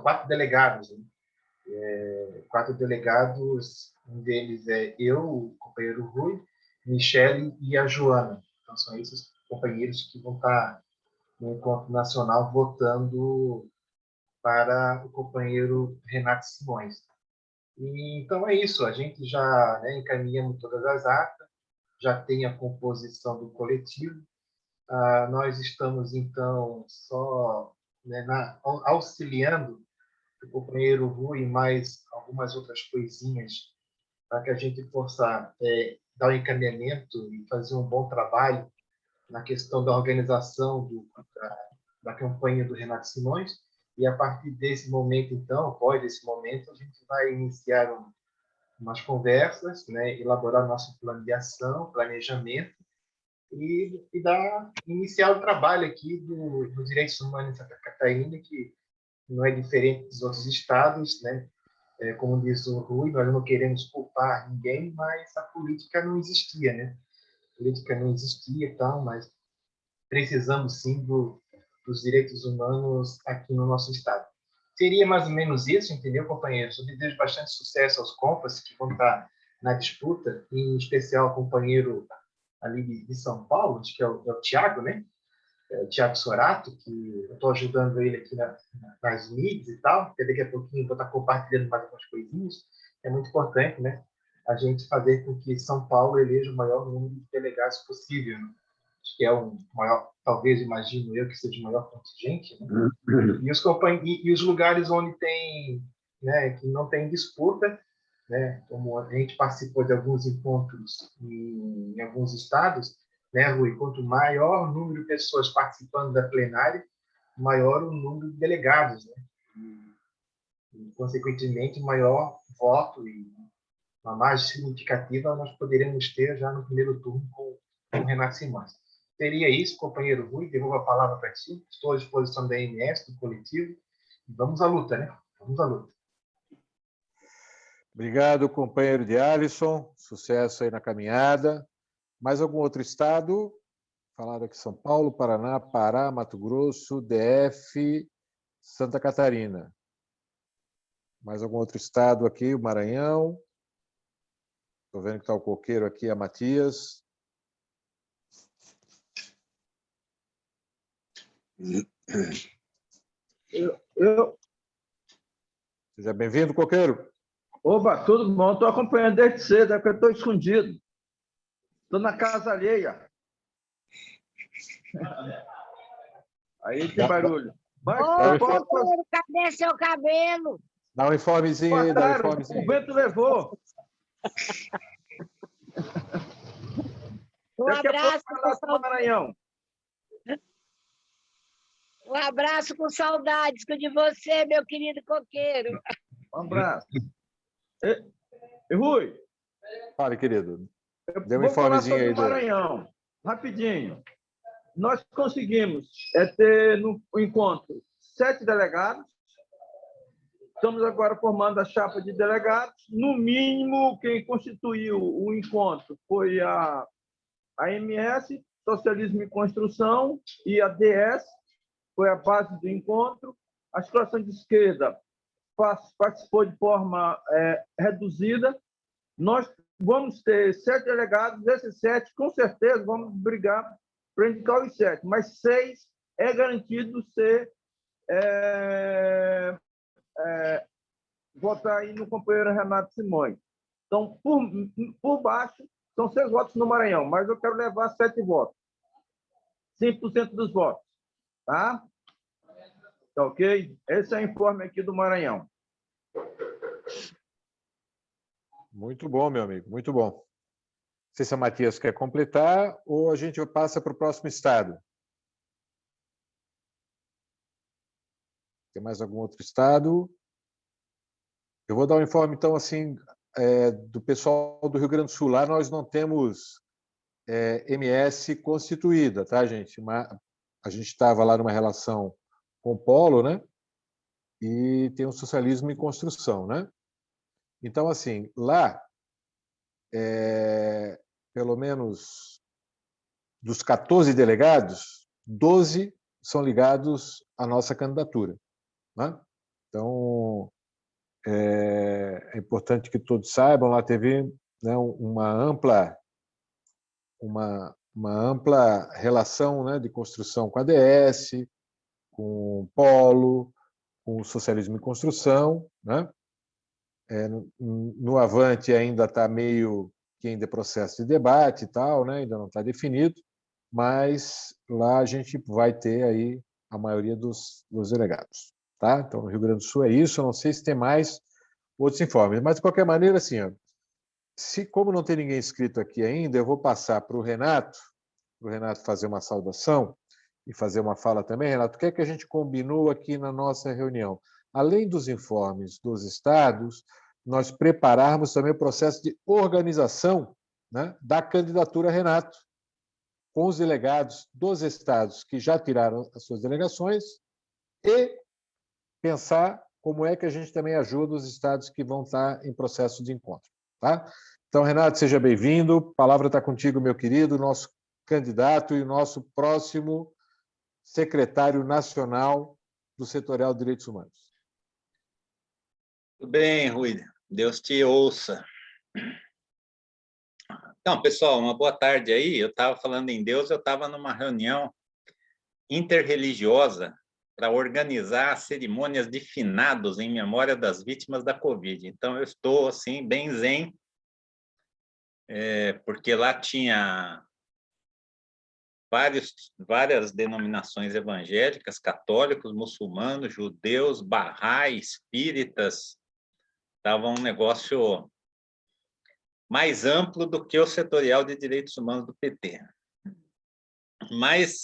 4 delegados. Né? 4 delegados, um deles é eu, o companheiro Rui, Michele e a Joana. Então, são esses companheiros que vão estar no encontro nacional votando para o companheiro Renato Simões. E, então, é isso. A gente já encaminhamos todas as atas, já tem a composição do coletivo. Nós estamos, então, só auxiliando o companheiro Rui e mais algumas outras coisinhas para que a gente possa dar o encaminhamento e fazer um bom trabalho na questão da organização da campanha do Renato Simões. E, a partir desse momento, então, após esse momento, a gente vai iniciar umas conversas, elaborar nosso plano de ação, planejamento, e iniciar o trabalho aqui dos direitos humanos em Santa Catarina, que não é diferente dos outros estados, né? Como diz o Rui, nós não queremos culpar ninguém, mas a política não existia, né? A política não existia e tal, mas precisamos sim dos direitos humanos aqui no nosso estado. Seria mais ou menos isso, entendeu, companheiros? Eu desejo bastante sucesso aos compas que vão estar na disputa, em especial o companheiro ali de São Paulo, acho que é o Tiago, né? O Tiago Sorato, que eu estou ajudando ele aqui nas mídias e tal, porque daqui a pouquinho vou estar compartilhando mais algumas coisinhas. É muito importante, né? A gente fazer com que São Paulo eleja o maior número de delegados possível, né? Acho que é o maior, talvez, imagino eu, que seja o maior contingente, né? E os lugares onde tem, que não tem disputa, como a gente participou de alguns encontros em alguns estados, Rui? Quanto maior o número de pessoas participando da plenária, maior o número de delegados, né? E, consequentemente, maior voto e uma margem significativa nós poderemos ter já no primeiro turno com o Renato Simões. Seria isso, companheiro Rui, devolvo a palavra para ti. Estou à disposição da AMS, do coletivo. Vamos à luta, né? Vamos à luta. Obrigado, companheiro de Alisson. Sucesso aí na caminhada. Mais algum outro estado? Falaram aqui São Paulo, Paraná, Pará, Mato Grosso, DF, Santa Catarina. Mais algum outro estado aqui? O Maranhão. Estou vendo que está o coqueiro aqui, a Matias. Seja bem-vindo, coqueiro. Opa, tudo bom? Estou acompanhando desde cedo, é porque eu estou escondido. Estou na casa alheia. Aí tem barulho. Ô, coqueiro, cadê seu cabelo? Dá um informezinho aí, dá um informezinho. O vento levou. Um abraço com Maranhão. Um abraço com saudades de você, meu querido coqueiro. Um abraço. Rui. Fale, querido. Dê um informezinho aí. Maranhão. Rapidinho. Nós conseguimos ter no encontro 7 delegados. Estamos agora formando a chapa de delegados. No mínimo, quem constituiu o encontro foi a MS, Socialismo e Construção, e a DS, foi a base do encontro. A Situação de Esquerda participou de forma reduzida. Nós vamos ter 7 delegados, desses 7, com certeza, vamos brigar para indicar os 7, mas 6 é garantido ser votar aí no companheiro Renato Simões. Então, por baixo, são 6 votos no Maranhão, mas eu quero levar 7 votos. 5% dos votos. Tá? Tá ok? Esse é o informe aqui do Maranhão. Muito bom, meu amigo, muito bom. Não sei se a Matias quer completar ou a gente passa para o próximo estado. Tem mais algum outro estado? Eu vou dar um informe, então, assim, do pessoal do Rio Grande do Sul. Lá nós não temos MS constituída, tá, gente? A gente estava lá numa relação com o Polo, né? E tem um socialismo em construção, né? Então, assim, lá, pelo menos dos 14 delegados, 12 são ligados à nossa candidatura, né? Então, é importante que todos saibam, lá teve, né, uma ampla relação, né, de construção com a ADS, com o Polo, com o socialismo em construção, né? No Avante ainda está meio que ainda processo de debate e tal, né? Ainda não está definido, mas lá a gente vai ter aí a maioria dos delegados, tá? Então, no Rio Grande do Sul é isso. Eu não sei se tem mais outros informes, mas de qualquer maneira, assim, ó, como não tem ninguém inscrito aqui ainda, eu vou passar para o Renato fazer uma saudação e fazer uma fala também. Renato, o que é que a gente combinou aqui na nossa reunião? Além dos informes dos estados, nós prepararmos também o processo de organização, né, da candidatura Renato, com os delegados dos estados que já tiraram as suas delegações e pensar como é que a gente também ajuda os estados que vão estar em processo de encontro. Tá? Então, Renato, seja bem-vindo. A palavra está contigo, meu querido, nosso candidato e o nosso próximo secretário nacional do Setorial de Direitos Humanos. Tudo bem, Rui. Deus te ouça. Então, pessoal, uma boa tarde aí. Eu estava falando em Deus, eu estava numa reunião interreligiosa para organizar cerimônias de finados em memória das vítimas da Covid. Então, eu estou, assim, bem zen, porque lá tinha várias denominações evangélicas, católicos, muçulmanos, judeus, bahai, espíritas. Estava um negócio mais amplo do que o setorial de direitos humanos do PT. Mas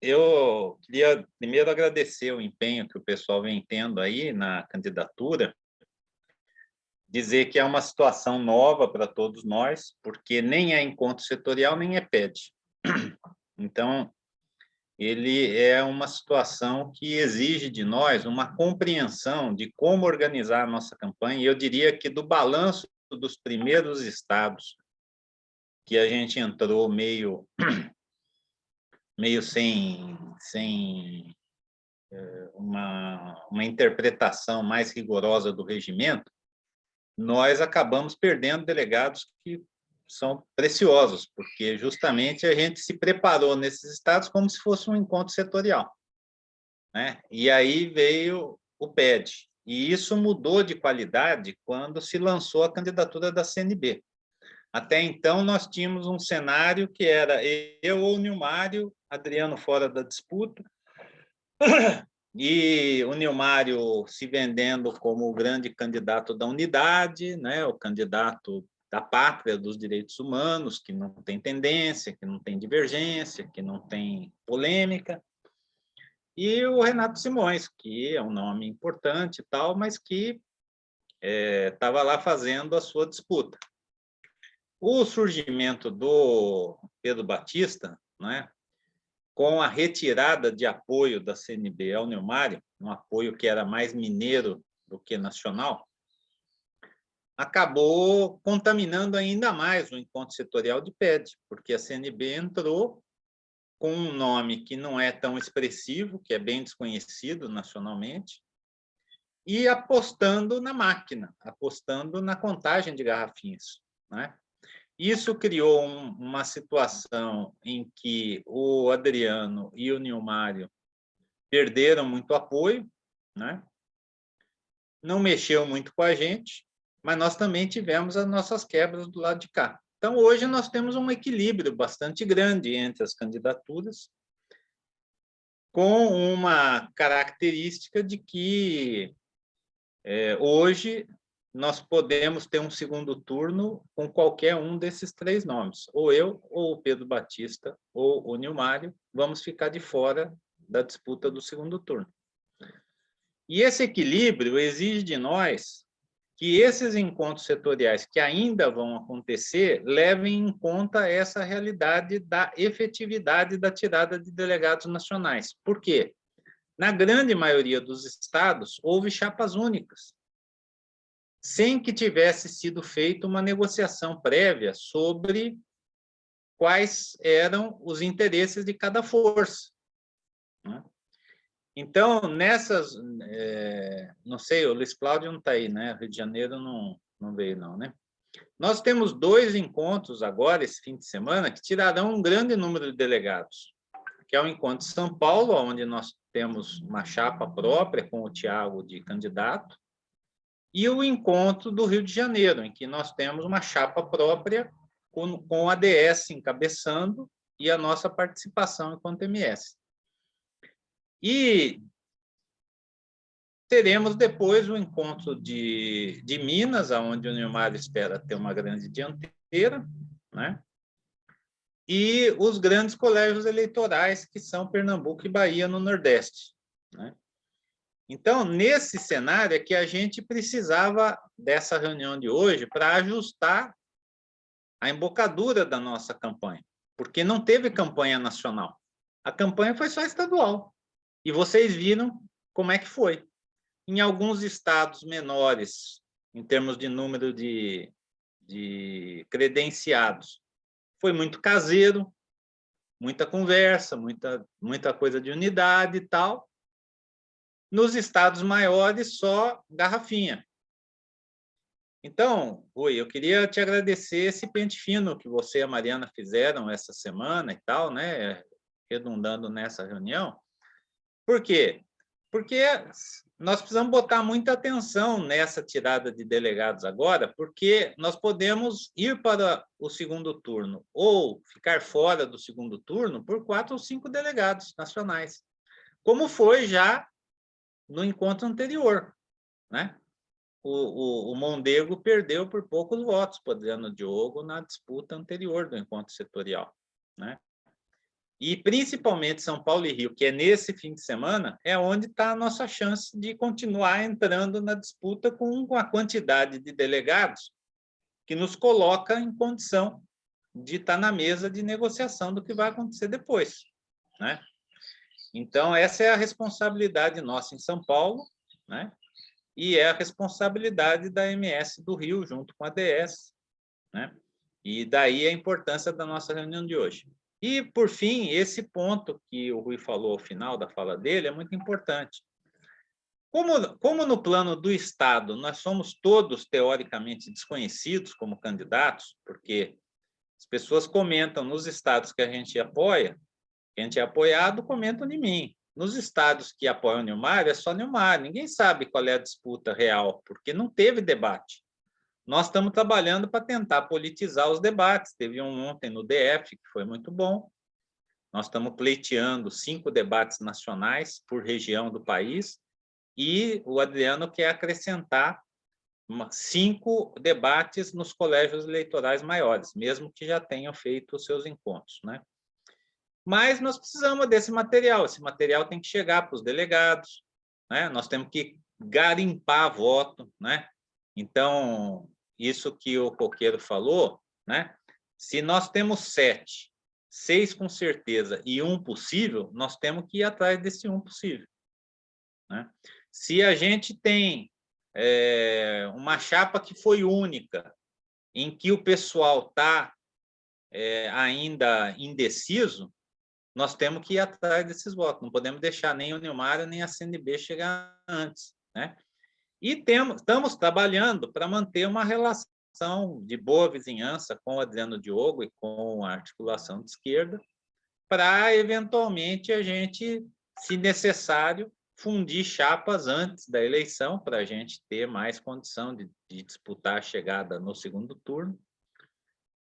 eu queria primeiro agradecer o empenho que o pessoal vem tendo aí na candidatura, dizer que é uma situação nova para todos nós, porque nem é encontro setorial, nem é PED. Então, ele é uma situação que exige de nós uma compreensão de como organizar a nossa campanha, e eu diria que do balanço dos primeiros estados, que a gente entrou meio sem uma interpretação mais rigorosa do regimento, nós acabamos perdendo delegados que são preciosos, porque justamente a gente se preparou nesses estados como se fosse um encontro setorial, né? E aí veio o PED, e isso mudou de qualidade quando se lançou a candidatura da CNB. Até então, nós tínhamos um cenário que era eu ou o Nilmário, Adriano fora da disputa, e o Nilmário se vendendo como o grande candidato da unidade, né, o candidato da pátria dos direitos humanos, que não tem tendência, que não tem divergência, que não tem polêmica, e o Renato Simões, que é um nome importante e tal, mas que estava lá fazendo a sua disputa. O surgimento do Pedro Batista, né, com a retirada de apoio da CNB ao Nilmário, um apoio que era mais mineiro do que nacional, acabou contaminando ainda mais o encontro setorial de PED, porque a CNB entrou com um nome que não é tão expressivo, que é bem desconhecido nacionalmente, e apostando na máquina, apostando na contagem de garrafinhas, né? Isso criou uma situação em que o Adriano e o Nilmário perderam muito apoio, né? Não mexeu muito com a gente, mas nós também tivemos as nossas quebras do lado de cá. Então, hoje nós temos um equilíbrio bastante grande entre as candidaturas, com uma característica de que hoje nós podemos ter um segundo turno com qualquer um desses três nomes. Ou eu, ou o Pedro Batista, ou o Nilmário, vamos ficar de fora da disputa do segundo turno. E esse equilíbrio exige de nós que esses encontros setoriais que ainda vão acontecer levem em conta essa realidade da efetividade da tirada de delegados nacionais. Por quê? Na grande maioria dos estados, houve chapas únicas, sem que tivesse sido feita uma negociação prévia sobre quais eram os interesses de cada força. Então, nessas... não sei, o Luiz Cláudio não está aí, né? Rio de Janeiro não veio, não, né? Nós temos 2 encontros agora, esse fim de semana, que tirarão um grande número de delegados, que é o encontro de São Paulo, onde nós temos uma chapa própria com o Tiago de candidato, e o encontro do Rio de Janeiro, em que nós temos uma chapa própria com a ADS encabeçando e a nossa participação enquanto MS. E teremos depois o encontro de Minas, onde o Nilmar espera ter uma grande dianteira, né? E os grandes colégios eleitorais, que são Pernambuco e Bahia, no Nordeste, né? Então, nesse cenário é que a gente precisava dessa reunião de hoje para ajustar a embocadura da nossa campanha, porque não teve campanha nacional. A campanha foi só estadual. E vocês viram como é que foi. Em alguns estados menores, em termos de número de credenciados, foi muito caseiro, muita conversa, muita coisa de unidade e tal. Nos estados maiores, só garrafinha. Então, Rui, eu queria te agradecer esse pente fino que você e a Mariana fizeram essa semana e tal, né? Redundando nessa reunião. Por quê? Porque nós precisamos botar muita atenção nessa tirada de delegados agora, porque nós podemos ir para o segundo turno ou ficar fora do segundo turno por 4 ou 5 delegados nacionais, como foi já no encontro anterior, né? O Mondego perdeu por poucos votos para o Adriano Diogo na disputa anterior do encontro setorial, né? E, principalmente, São Paulo e Rio, que é nesse fim de semana, é onde está a nossa chance de continuar entrando na disputa com a quantidade de delegados que nos coloca em condição de estar na mesa de negociação do que vai acontecer depois, né? Então, essa é a responsabilidade nossa em São Paulo, né? E é a responsabilidade da MS do Rio, junto com a ADS, né? E daí a importância da nossa reunião de hoje. E, por fim, esse ponto que o Rui falou ao final da fala dele é muito importante. Como no plano do Estado nós somos todos teoricamente desconhecidos como candidatos, porque as pessoas comentam nos estados que a gente apoia, que a gente é apoiado, comentam de mim. Nos estados que apoiam o Nilmar, é só Nilmar. Ninguém sabe qual é a disputa real, porque não teve debate. Nós estamos trabalhando para tentar politizar os debates. Teve um ontem no DF, que foi muito bom. Nós estamos pleiteando 5 debates nacionais por região do país, e o Adriano quer acrescentar 5 debates nos colégios eleitorais maiores, mesmo que já tenham feito os seus encontros, né? Mas nós precisamos desse material. Esse material tem que chegar para os delegados, né? Nós temos que garimpar voto, né? Então, isso que o Coqueiro falou, né? Se nós temos 7, 6 com certeza e 1 possível, nós temos que ir atrás desse 1 possível, né? Se a gente tem uma chapa que foi única, em que o pessoal está ainda indeciso, nós temos que ir atrás desses votos. Não podemos deixar nem o Nilmar nem a CNB chegar antes, né? E estamos trabalhando para manter uma relação de boa vizinhança com o Adriano Diogo e com a articulação de esquerda, para, eventualmente, a gente, se necessário, fundir chapas antes da eleição, para a gente ter mais condição de disputar a chegada no segundo turno.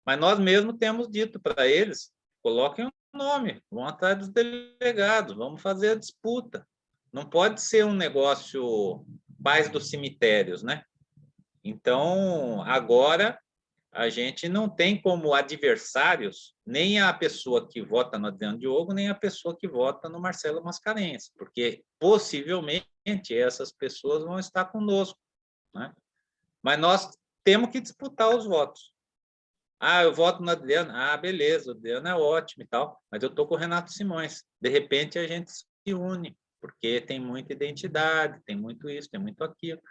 Mas nós mesmos temos dito para eles, coloquem um nome, vão atrás dos delegados, vamos fazer a disputa. Não pode ser um negócio paz dos cemitérios, né? Então, agora, a gente não tem como adversários nem a pessoa que vota no Adriano Diogo, nem a pessoa que vota no Marcelo Mascarenhas, porque, possivelmente, essas pessoas vão estar conosco, né? Mas nós temos que disputar os votos. Ah, eu voto no Adriano. Ah, beleza, o Adriano é ótimo e tal, mas eu estou com o Renato Simões. De repente, a gente se une, porque tem muita identidade, tem muito isso, tem muito aquilo,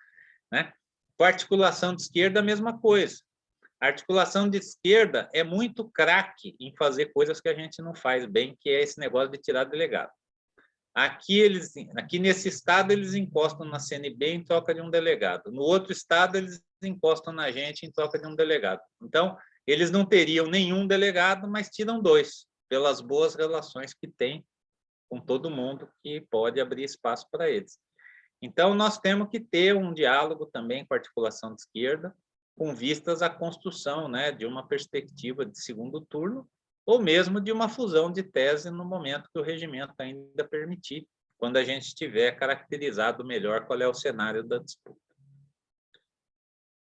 né? Com a articulação de esquerda, a mesma coisa. A articulação de esquerda é muito craque em fazer coisas que a gente não faz bem, que é esse negócio de tirar delegado. Aqui nesse estado, eles encostam na CNB em troca de um delegado. No outro estado, eles encostam na gente em troca de um delegado. Então, eles não teriam nenhum delegado, mas tiram 2, pelas boas relações que têm com todo mundo que pode abrir espaço para eles. Então, nós temos que ter um diálogo também com a articulação de esquerda, com vistas à construção, né, de uma perspectiva de segundo turno, ou mesmo de uma fusão de tese no momento que o regimento ainda permitir, quando a gente tiver caracterizado melhor qual é o cenário da disputa.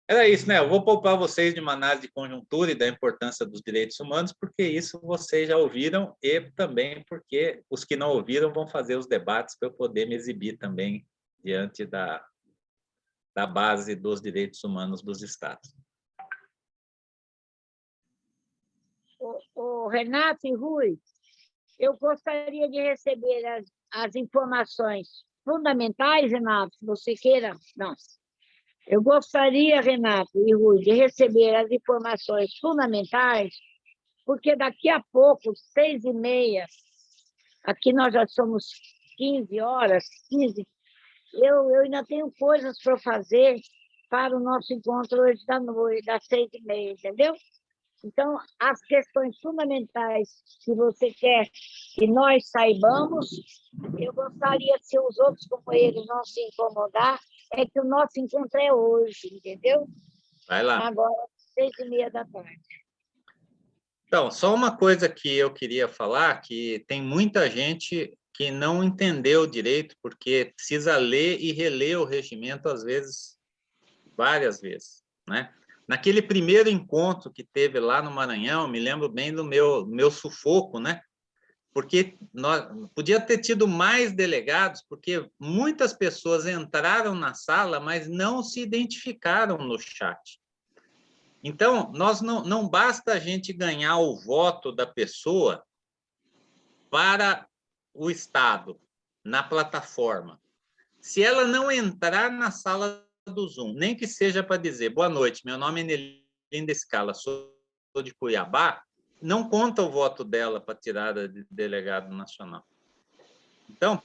Era isso, né? Eu vou poupar vocês de uma análise de conjuntura e da importância dos direitos humanos, porque isso vocês já ouviram, e também porque os que não ouviram vão fazer os debates para eu poder me exibir também diante da base dos direitos humanos dos Estados. O Renato e Rui, eu gostaria de receber as informações fundamentais, Renato, se você queira. Não. Eu gostaria, Renato e Rui, de receber as informações fundamentais, porque daqui a pouco, 6h30, aqui nós já somos 15 horas, 15, eu ainda tenho coisas para fazer para o nosso encontro hoje da noite, das 6h30, entendeu? Então, as questões fundamentais que você quer que nós saibamos, eu gostaria, se os outros companheiros não se incomodar, é que o nosso encontro é hoje, entendeu? Vai lá. Agora, 6h30. Então, só uma coisa que eu queria falar, que tem muita gente que não entendeu direito, porque precisa ler e reler o regimento, às vezes, várias vezes, né? Naquele primeiro encontro que teve lá no Maranhão, me lembro bem do meu sufoco, né? Porque podia ter tido mais delegados, porque muitas pessoas entraram na sala, mas não se identificaram no chat. Então, não basta a gente ganhar o voto da pessoa para o Estado, na plataforma. Se ela não entrar na sala do Zoom, nem que seja para dizer boa noite, meu nome é Nelinda Scala, sou de Cuiabá, não conta o voto dela para tirada de delegado nacional. Então,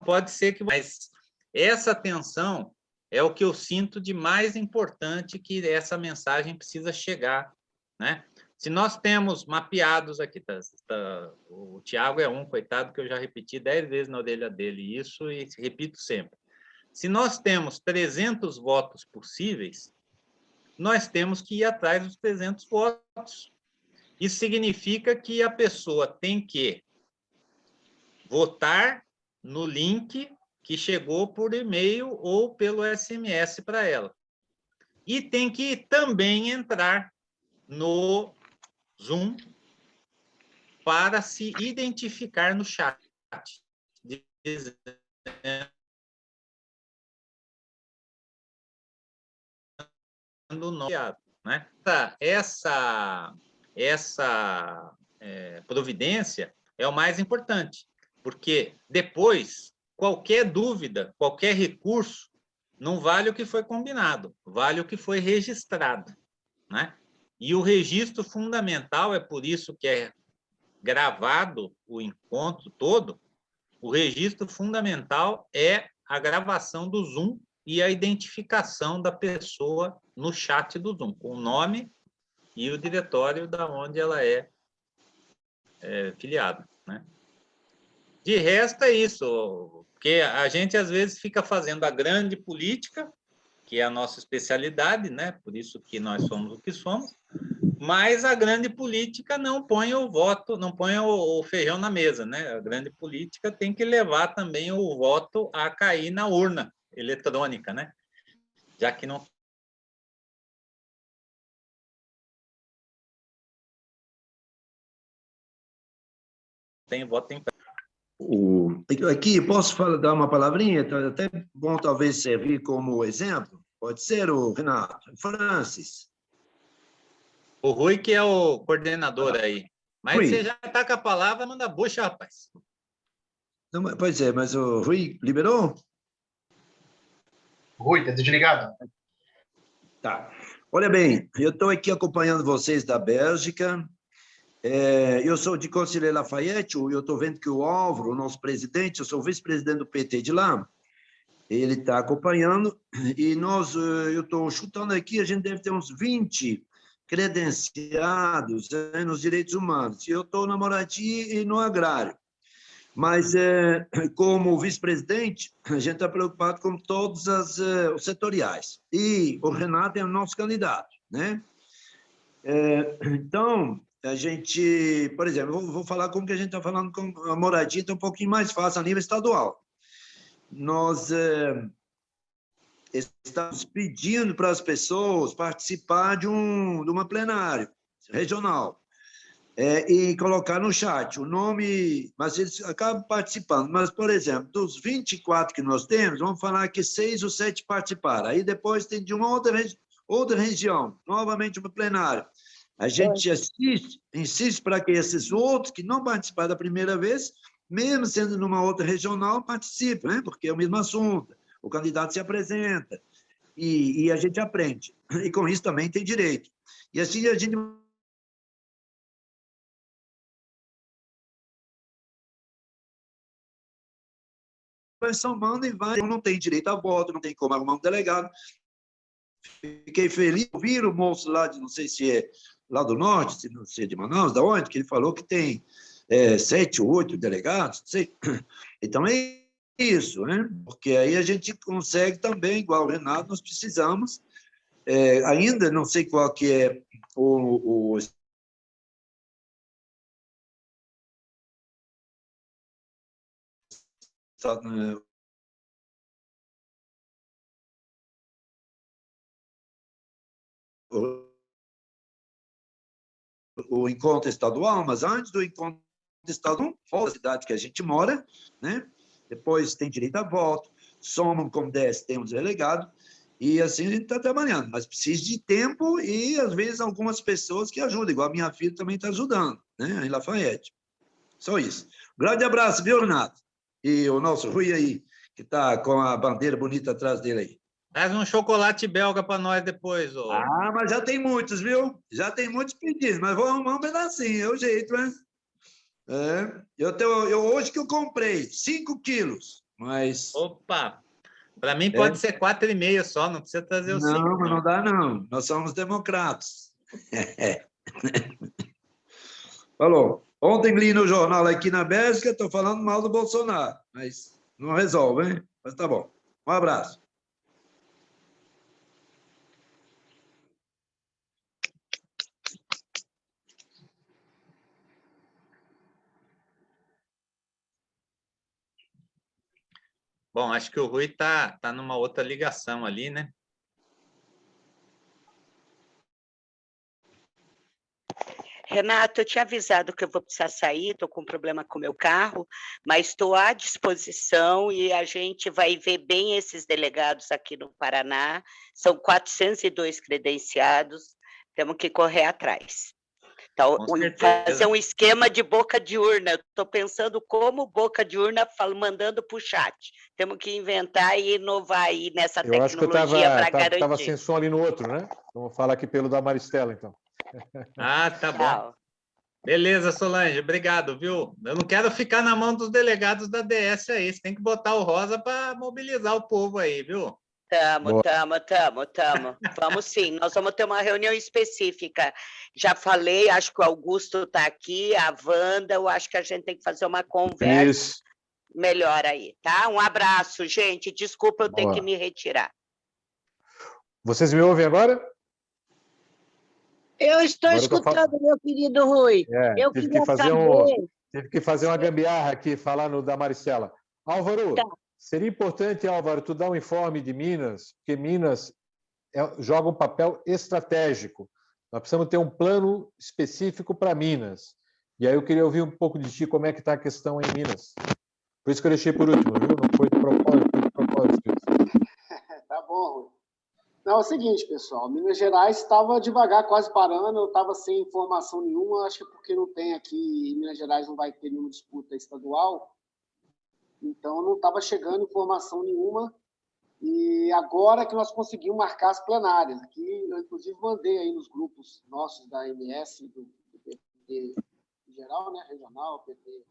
pode ser que... Mas essa tensão é o que eu sinto de mais importante, que essa mensagem precisa chegar, né? Se nós temos mapeados aqui, o Tiago é coitado, que eu já repeti 10 vezes na orelha dele isso e repito sempre. Se nós temos 300 votos possíveis, nós temos que ir atrás dos 300 votos. Isso significa que a pessoa tem que votar no link que chegou por e-mail ou pelo SMS para ela. E tem que também entrar no Zoom para se identificar no chat. Né? Essa providência é o mais importante, porque depois, qualquer dúvida, qualquer recurso, não vale o que foi combinado, vale o que foi registrado, né? E o registro fundamental, é por isso que é gravado o encontro todo, o registro fundamental é a gravação do Zoom e a identificação da pessoa no chat do Zoom, com o nome e o diretório da onde ela é filiada, né? De resto, é isso, porque a gente, às vezes, fica fazendo a grande política, que é a nossa especialidade, né? Por isso que nós somos o que somos, mas a grande política não põe o voto, não põe o feijão na mesa, né? A grande política tem que levar também o voto a cair na urna eletrônica, né? Já que não tem voto em... Aqui, posso dar uma palavrinha? Até bom, talvez, servir como exemplo. Pode ser, o Renato. Francis. O Rui que é o coordenador aí. Mas Rui. você já está com a palavra, manda bucha, rapaz. Não, pois é, mas o Rui liberou? Rui, está desligado. Tá. Olha bem, eu estou aqui acompanhando vocês da Bélgica. Eu sou de Conselheiro Lafayette, eu estou vendo que o Álvaro, o nosso presidente, eu sou vice-presidente do PT de lá, ele está acompanhando, e eu estou chutando aqui, a gente deve ter uns 20 credenciados nos direitos humanos. Eu estou na moradia e no agrário. Mas, como vice-presidente, a gente está preocupado com todos os setoriais. E o Renato é o nosso candidato, né? Então, a gente, por exemplo, vou falar como que a gente está falando com a moradia, está um pouquinho mais fácil a nível estadual. Nós estamos pedindo para as pessoas participar de uma plenária regional. E colocar no chat o nome, mas eles acabam participando. Mas, por exemplo, dos 24 que nós temos, vamos falar que 6 ou 7 participaram. Aí depois tem de uma outra região, novamente uma plenária. A gente insiste para que esses outros que não participaram da primeira vez, mesmo sendo numa outra regional, participem, né? Porque é o mesmo assunto. O candidato se apresenta e a gente aprende. E com isso também tem direito. E assim a gente vai somando e vai. Não tem direito a voto, não tem como arrumar um delegado. Fiquei feliz de ouvir o moço lá de, não sei se é lá do norte, se não sei de Manaus, da onde, que ele falou que tem 7 ou 8 delegados, não sei. Então é isso, né? Porque aí a gente consegue também, igual o Renato, nós precisamos, ainda não sei qual que é o encontro estadual, mas antes do encontro estadual, a cidade que a gente mora, né? Depois tem direito a voto, somam como 10, tem um delegado, e assim a gente está trabalhando, mas precisa de tempo e, às vezes, algumas pessoas que ajudam, igual a minha filha também está ajudando, né? Em Lafayette. Só isso. Um grande abraço, viu, Renato? E o nosso Rui aí, que está com a bandeira bonita atrás dele aí. Traz um chocolate belga para nós depois. Ô. Ah, mas já tem muitos, viu? Já tem muitos pedidos, mas vou arrumar um pedacinho, é o jeito, né? Hoje que eu comprei 5 quilos, mas... Opa! Para mim pode ser 4,5 só, não precisa trazer os 5. Não, mas não dá, não. Nós somos democratas. Falou. Ontem li no jornal aqui na Bélgica, estou falando mal do Bolsonaro, mas não resolve, hein? Mas tá bom. Um abraço. Bom, acho que o Rui tá numa outra ligação ali, né? Renato, eu tinha avisado que eu vou precisar sair, estou com um problema com o meu carro, mas estou à disposição e a gente vai ver bem esses delegados aqui no Paraná. São 402 credenciados, temos que correr atrás. Então, fazer um esquema de boca de urna. Estou pensando como boca de urna, mandando para o chat. Temos que inventar e inovar aí nessa tecnologia para garantir. Estava sem som ali no outro, né? Vamos falar aqui pelo da Maristela, então. Ah, tá bom. Beleza, Solange, obrigado, viu? Eu não quero ficar na mão dos delegados da DS aí. Você tem que botar o rosa para mobilizar o povo aí, viu? Tamo. Vamos sim, nós vamos ter uma reunião específica. Já falei, acho que o Augusto está aqui, a Wanda, eu acho que a gente tem que fazer uma conversa melhor aí, tá? Um abraço, gente. Desculpa eu ter que me retirar. Vocês me ouvem agora? Eu estou escutando, meu querido Rui. Eu tive que fazer uma gambiarra aqui, falar no da Maristela. Álvaro, seria importante, Álvaro, tu dar um informe de Minas, porque Minas joga um papel estratégico. Nós precisamos ter um plano específico para Minas. E aí eu queria ouvir um pouco de ti, como é que está a questão em Minas. Por isso que eu deixei por último, viu? Não foi de propósito. Tá bom. Não, é o seguinte, pessoal. Minas Gerais estava devagar, quase parando. Eu estava sem informação nenhuma. Acho que é porque não tem aqui, em Minas Gerais não vai ter nenhuma disputa estadual. Então, não estava chegando informação nenhuma. E agora que nós conseguimos marcar as plenárias, que eu, inclusive, mandei aí nos grupos nossos da MS, do PT em geral, né, regional, PT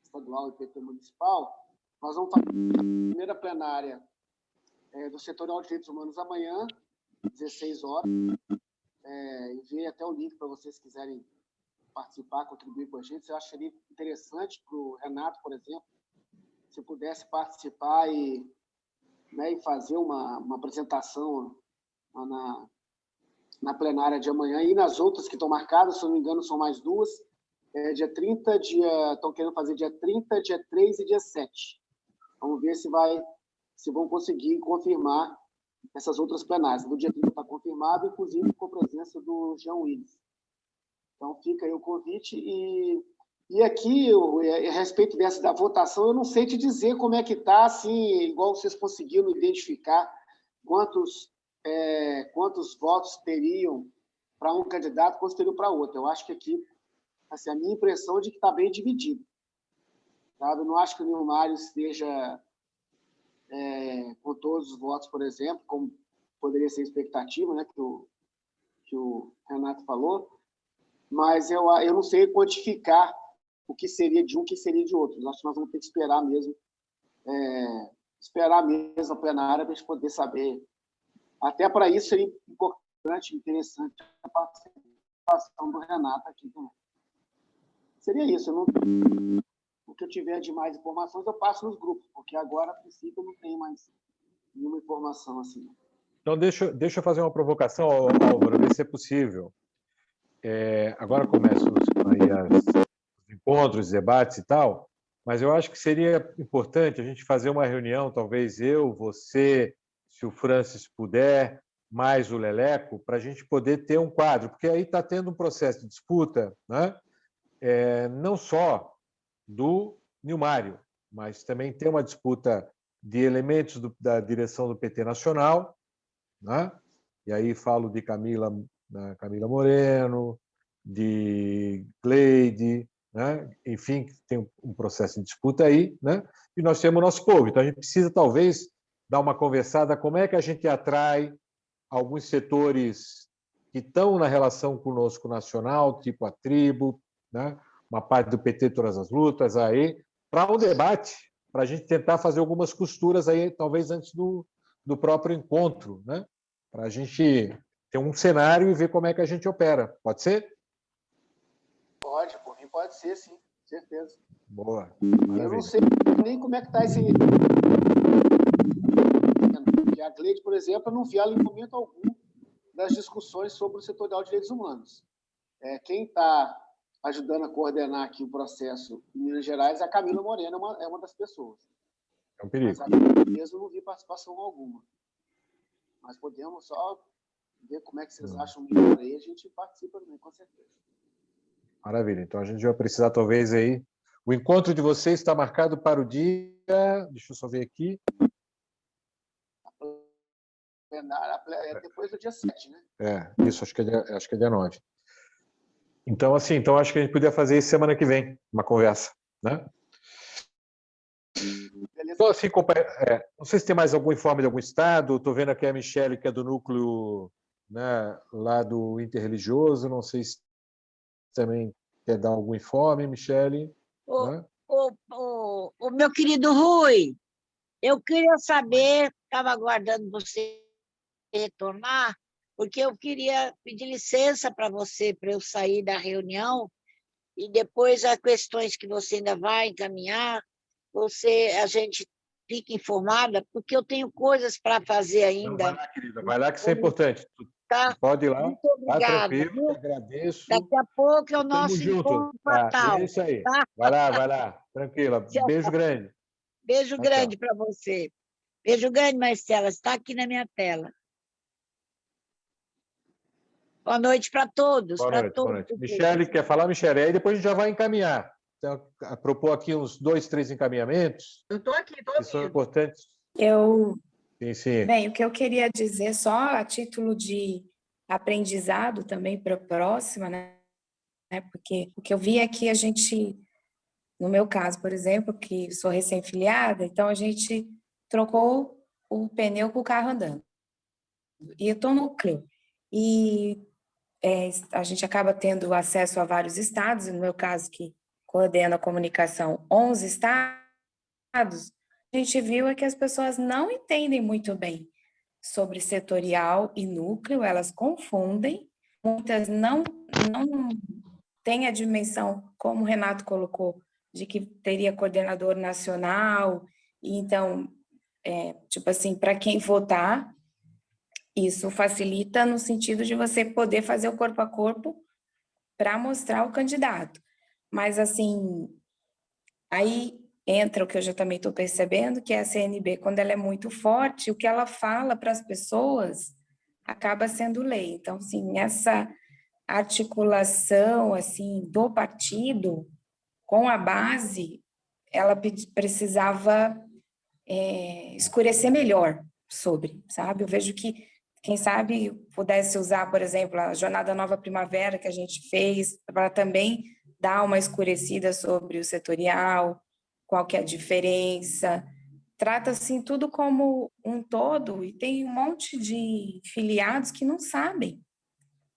estadual e PT municipal, nós vamos fazer a primeira plenária do Setorial de Direitos Humanos amanhã, 16 horas. Enviei até o link para vocês quiserem participar, contribuir com a gente. Eu acho que seria interessante para o Renato, por exemplo, se pudesse participar e fazer uma apresentação na plenária de amanhã e nas outras que estão marcadas, se não me engano, são mais duas. Dia 30, estão querendo fazer dia 30, dia 3 e dia 7. Vamos ver se vão conseguir confirmar essas outras plenárias. No dia 30 está confirmado, inclusive com a presença do Jean Willis. Então, fica aí o convite. E aqui, a respeito da votação, eu não sei te dizer como é que está, assim, igual vocês conseguiram identificar quantos votos teriam para um candidato, quantos teriam para outro. Eu acho que aqui, assim, a minha impressão é de que está bem dividido. Sabe? Eu não acho que o Nilmário esteja com todos os votos, por exemplo, como poderia ser a expectativa, né, que o Renato falou, mas eu não sei quantificar o que seria de um, o que seria de outro. Nós vamos ter que esperar mesmo a plenária para a gente poder saber. Até para isso seria importante, interessante a participação do Renato aqui também. Seria isso. O que eu tiver de mais informações, eu passo nos grupos, porque agora, a princípio, eu não tenho mais nenhuma informação assim. Então, deixa eu fazer uma provocação, Álvaro, ver se é possível. Agora começam aí os encontros, os debates e tal, mas eu acho que seria importante a gente fazer uma reunião, talvez eu, você, se o Francis puder, mais o Leleco, para a gente poder ter um quadro, porque aí está tendo um processo de disputa, né? Não só do Nilmário, mas também tem uma disputa de elementos da direção do PT Nacional, né? E aí falo de Camila Moreno, de Gleide, né? Enfim, tem um processo de disputa aí, né? E nós temos o nosso povo. Então, a gente precisa, talvez, dar uma conversada, como é que a gente atrai alguns setores que estão na relação conosco nacional, tipo a tribo, né? Uma parte do PT Todas as Lutas, aí, para um debate, para a gente tentar fazer algumas costuras aí, talvez antes do próprio encontro, né? Para a gente ter um cenário e ver como é que a gente opera. Pode ser? Pode, por mim pode ser, sim, certeza. Boa. Maravilha. Eu não sei nem como é que está esse... A Gleide, por exemplo, eu não vi ela em momento algum das discussões sobre o setorial de direitos humanos. Quem está ajudando a coordenar aqui o processo em Minas Gerais é a Camila Moreno, é uma das pessoas. É um perigo. Mas aqui mesmo não vi participação alguma. Mas podemos só ver como é que vocês acham melhor aí, a gente participa também, com certeza. Maravilha. Então, a gente vai precisar, talvez, aí... O encontro de vocês está marcado para o dia... Deixa eu só ver aqui. Depois do dia 7, né? Isso, acho que é dia 9. Então, assim, acho que a gente podia fazer isso semana que vem, uma conversa, né? Então, assim, não sei se tem mais algum informe de algum estado. Estou vendo aqui a Michele, que é do núcleo, né, lá do Interreligioso. Não sei se também quer dar algum informe, Michele. Né? O meu querido Rui, eu queria saber, estava aguardando você retornar, porque eu queria pedir licença para você, para eu sair da reunião, e depois as questões que você ainda vai encaminhar, a gente fica informada, porque eu tenho coisas para fazer ainda. Vai lá, querida, vai lá que isso é importante. Tá? Pode ir lá. Muito obrigada. Tranquilo, agradeço. Daqui a pouco é o Tamo nosso junto. encontro fatal. É isso aí. Tá? Vai lá. Tranquila. Beijo grande. Beijo grande para você. Beijo grande, Marcela. Está aqui na minha tela. Boa noite para todos. Boa noite. Michele, quer falar, Michele? Aí depois a gente já vai encaminhar. então, propor aqui uns 2, 3 encaminhamentos. Eu estou aqui, estou que são importantes. Sim. Bem, o que eu queria dizer só a título de aprendizado também para a próxima, né? Porque o que eu vi é que a gente, no meu caso, por exemplo, que sou recém-filiada, então a gente trocou o pneu com o carro andando. E eu estou no núcleo. E a gente acaba tendo acesso a vários estados, no meu caso, que coordena a comunicação 11 estados, a gente viu é que as pessoas não entendem muito bem sobre setorial e núcleo, elas confundem, muitas não têm a dimensão, como o Renato colocou, de que teria coordenador nacional, e então, tipo assim, para quem votar, isso facilita no sentido de você poder fazer o corpo a corpo para mostrar o candidato. Mas, assim, aí entra o que eu já também estou percebendo, que é a CNB, quando ela é muito forte, o que ela fala para as pessoas acaba sendo lei. Então, assim, essa articulação, assim, do partido com a base, ela precisava escurecer melhor sobre, sabe? Eu vejo que, quem sabe, pudesse usar, por exemplo, a Jornada Nova Primavera que a gente fez, para também dar uma escurecida sobre o setorial, qual que é a diferença. Trata, assim, tudo como um todo, e tem um monte de filiados que não sabem,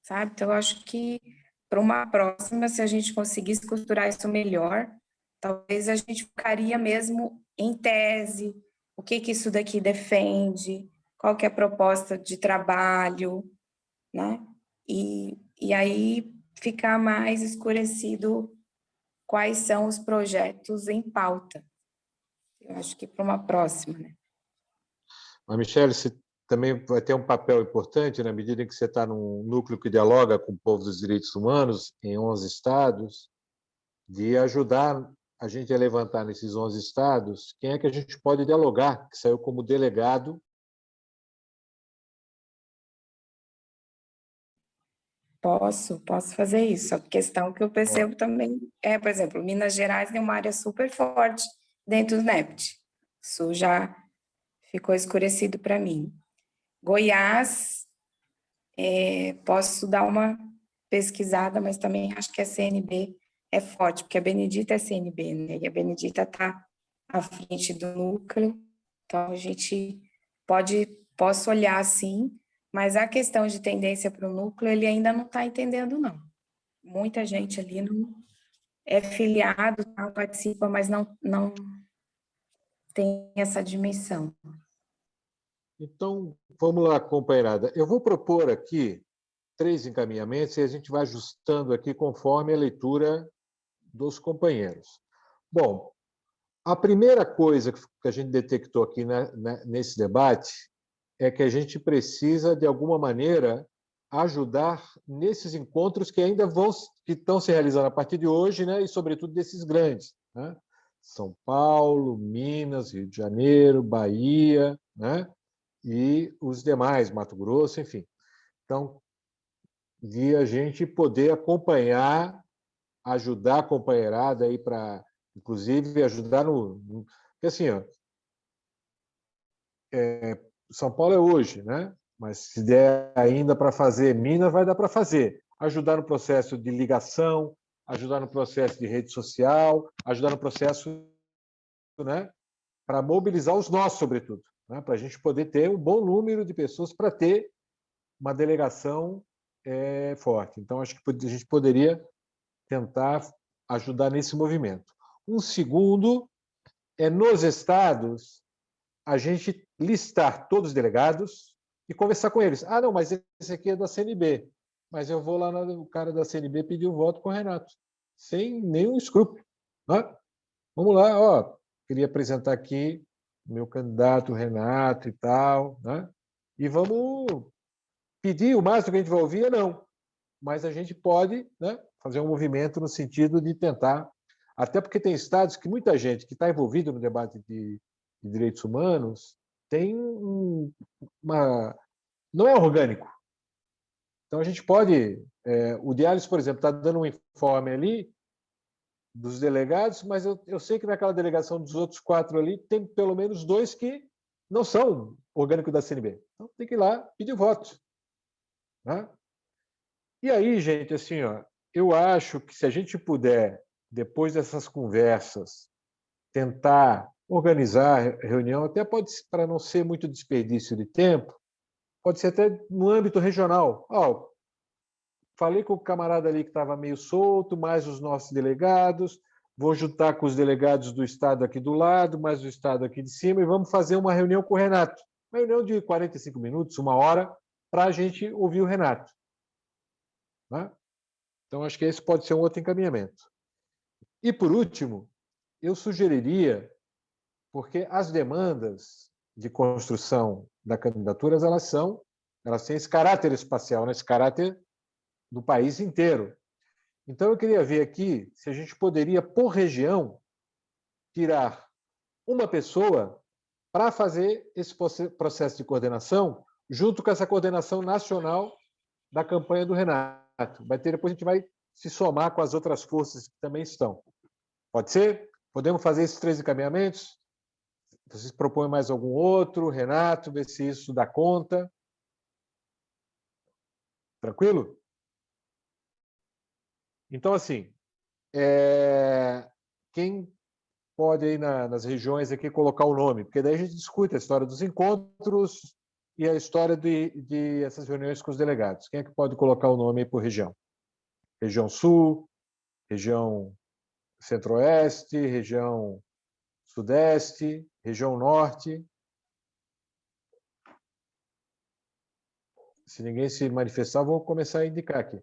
sabe? Então, eu acho que, para uma próxima, se a gente conseguisse costurar isso melhor, talvez a gente ficaria mesmo em tese, o que isso daqui defende, qual que é a proposta de trabalho, né? E aí ficar mais escurecido quais são os projetos em pauta. Eu acho que para uma próxima, né? Mas, Michele, você também vai ter um papel importante na medida em que você está num núcleo que dialoga com o povo dos direitos humanos em 11 estados, de ajudar a gente a levantar nesses 11 estados quem é que a gente pode dialogar, que saiu como delegado. Posso fazer isso. A questão que eu percebo também é, por exemplo, Minas Gerais tem uma área super forte dentro do NEPT. Isso já ficou escurecido para mim. Goiás, posso dar uma pesquisada, mas também acho que a CNB é forte, porque a Benedita é CNB, né? E a Benedita está à frente do núcleo, então a gente posso olhar assim, mas a questão de tendência para o núcleo, ele ainda não está entendendo, não. Muita gente ali não é filiado, participa, mas não tem essa dimensão. Então, vamos lá, companheirada. Eu vou propor aqui 3 encaminhamentos e a gente vai ajustando aqui conforme a leitura dos companheiros. Bom, a primeira coisa que a gente detectou aqui nesse debate é que a gente precisa, de alguma maneira, ajudar nesses encontros que ainda estão se realizando a partir de hoje, né? E, sobretudo, desses grandes, né? São Paulo, Minas, Rio de Janeiro, Bahia, né? E os demais, Mato Grosso, enfim. Então, de a gente poder acompanhar, ajudar a companheirada aí para, inclusive, ajudar no... Porque, assim, ó, São Paulo é hoje, né? Mas se der ainda para fazer Minas, vai dar para fazer. Ajudar no processo de ligação, ajudar no processo de rede social, ajudar no processo, né, para mobilizar os nossos, sobretudo, né, para a gente poder ter um bom número de pessoas para ter uma delegação forte. Então, acho que a gente poderia tentar ajudar nesse movimento. Um segundo é, nos estados, a gente listar todos os delegados e conversar com eles. Ah, não, mas esse aqui é da CNB. Mas eu vou lá no cara da CNB pedir o voto com o Renato, sem nenhum escrúpulo. Né? Vamos lá, ó, queria apresentar aqui o meu candidato, o Renato e tal, né? E vamos pedir. O máximo que a gente vai ouvir é não. Mas a gente pode, né, fazer um movimento no sentido de tentar, até porque tem estados que muita gente que está envolvida no debate de direitos humanos tem não é orgânico. Então a gente pode, o Diálogo, por exemplo, está dando um informe ali dos delegados, mas eu sei que naquela delegação dos outros 4 ali tem pelo menos 2 que não são orgânicos da CNB. Então tem que ir lá pedir voto. Né? E aí, gente, assim, ó, eu acho que se a gente puder, depois dessas conversas, tentar organizar reunião, até pode, para não ser muito desperdício de tempo, pode ser até no âmbito regional. Falei com o camarada ali que estava meio solto, mais os nossos delegados, vou juntar com os delegados do estado aqui do lado, mais o estado aqui de cima, e vamos fazer uma reunião com o Renato. Uma reunião de 45 minutos, 1 hora, para a gente ouvir o Renato. Né? Então, acho que esse pode ser um outro encaminhamento. E, por último, eu sugeriria, porque as demandas de construção da candidatura, elas têm esse caráter espacial, né? Esse caráter do país inteiro. Então, eu queria ver aqui se a gente poderia, por região, tirar uma pessoa para fazer esse processo de coordenação, junto com essa coordenação nacional da campanha do Renato. Depois a gente vai se somar com as outras forças que também estão. Pode ser? Podemos fazer esses 3 encaminhamentos? Vocês propõem mais algum outro? Renato, ver se isso dá conta. Tranquilo? Então, assim, quem pode aí nas regiões aqui colocar o nome? Porque daí a gente discute a história dos encontros e a história de essas reuniões com os delegados. Quem é que pode colocar o nome aí por região? Região Sul, região Centro-Oeste, região Sudeste, região Norte. Se ninguém se manifestar, vou começar a indicar aqui.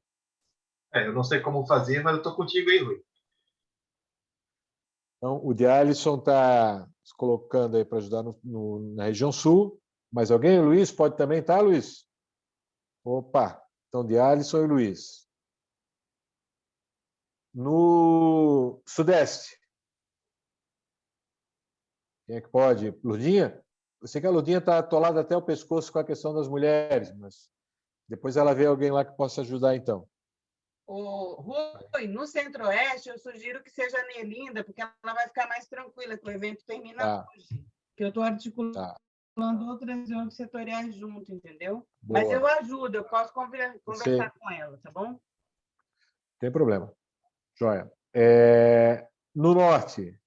Eu não sei como fazer, mas eu estou contigo aí, Rui. Então, o de Alisson está se colocando aí para ajudar na região sul. Mais alguém? O Luiz pode também, tá, Luiz? Opa! Então, de Alisson e Luiz. No Sudeste. Quem é que pode? Lurdinha? Eu sei que a Lurdinha está atolada até o pescoço com a questão das mulheres, mas depois ela vê alguém lá que possa ajudar, então. Rui, no Centro-Oeste, eu sugiro que seja a Nelinda, porque ela vai ficar mais tranquila, que o evento termina hoje. Que eu estou articulando outros setoriais junto, entendeu? Boa. Mas eu ajudo, eu posso conversar com ela, tá bom? Tem problema. Joia. No Norte,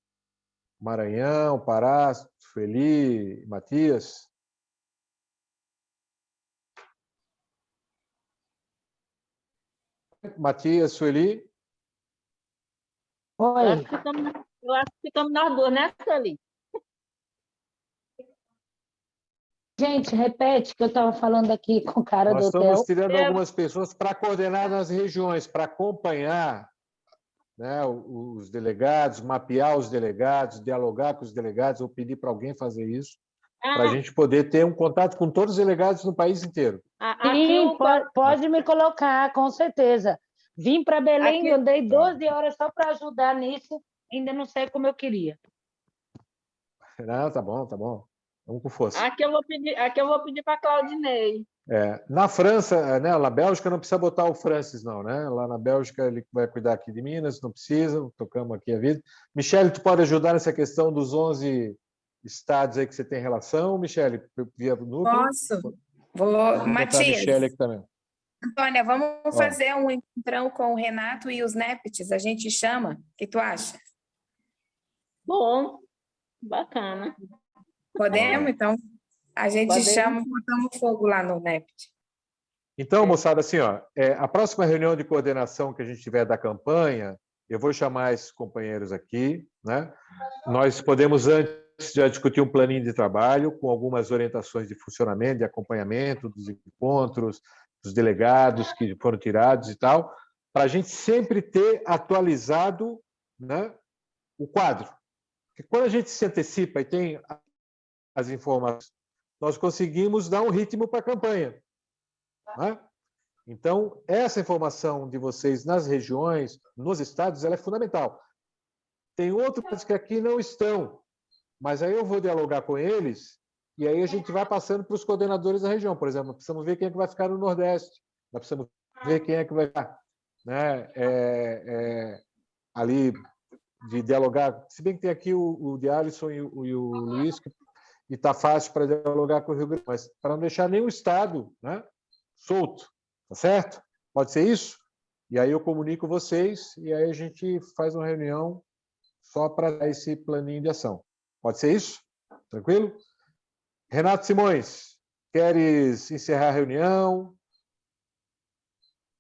Maranhão, Pará, Sueli, Matias. Matias, Sueli. Oi. Eu acho que ficamos nós 2, né, Sueli? Gente, repete que eu estava falando aqui com o cara do hotel. Nós estamos tirando algumas pessoas para coordenar nas regiões, para acompanhar, né, os delegados, mapear os delegados, dialogar com os delegados, ou pedir para alguém fazer isso, para a gente poder ter um contato com todos os delegados no país inteiro. Sim, pode me colocar, com certeza. Vim para Belém, andei 12 horas só para ajudar nisso, ainda não sei como eu queria. Não, tá bom, tá bom. Vamos com força. Aqui eu vou pedir para a Claudinei. Na França, né, na Bélgica, não precisa botar o Francis, não, né? Lá na Bélgica, ele vai cuidar aqui de Minas, não precisa, tocamos aqui a vida. Michele, tu pode ajudar nessa questão dos 11 estados aí que você tem relação, Michele, via núcleo? Posso? Vou, Matias. Michele aqui também. Antônia, vamos fazer um encontrão com o Renato e os NEPTs, a gente chama, o que tu acha? Bom, bacana. Podemos? Então, a gente chama e botamos fogo lá no NEPT. Então, moçada, assim, a próxima reunião de coordenação que a gente tiver da campanha, eu vou chamar esses companheiros aqui, né? Nós podemos, antes, já discutir um planinho de trabalho com algumas orientações de funcionamento, de acompanhamento dos encontros, dos delegados que foram tirados e tal, para a gente sempre ter atualizado, né, o quadro. Porque quando a gente se antecipa e tem as informações, nós conseguimos dar um ritmo para a campanha. Né? Então, essa informação de vocês nas regiões, nos estados, ela é fundamental. Tem outros que aqui não estão, mas aí eu vou dialogar com eles e aí a gente vai passando para os coordenadores da região. Por exemplo, precisamos ver quem é que vai ficar no Nordeste, nós precisamos ver quem é que vai ficar, né? Ali de dialogar, se bem que tem aqui o de Alisson e o Luiz, e está fácil para dialogar com o Rio Grande, mas para não deixar nenhum estado, né, solto, tá certo? Pode ser isso? E aí eu comunico vocês e aí a gente faz uma reunião só para dar esse planinho de ação. Pode ser isso? Tranquilo? Renato Simões, queres encerrar a reunião?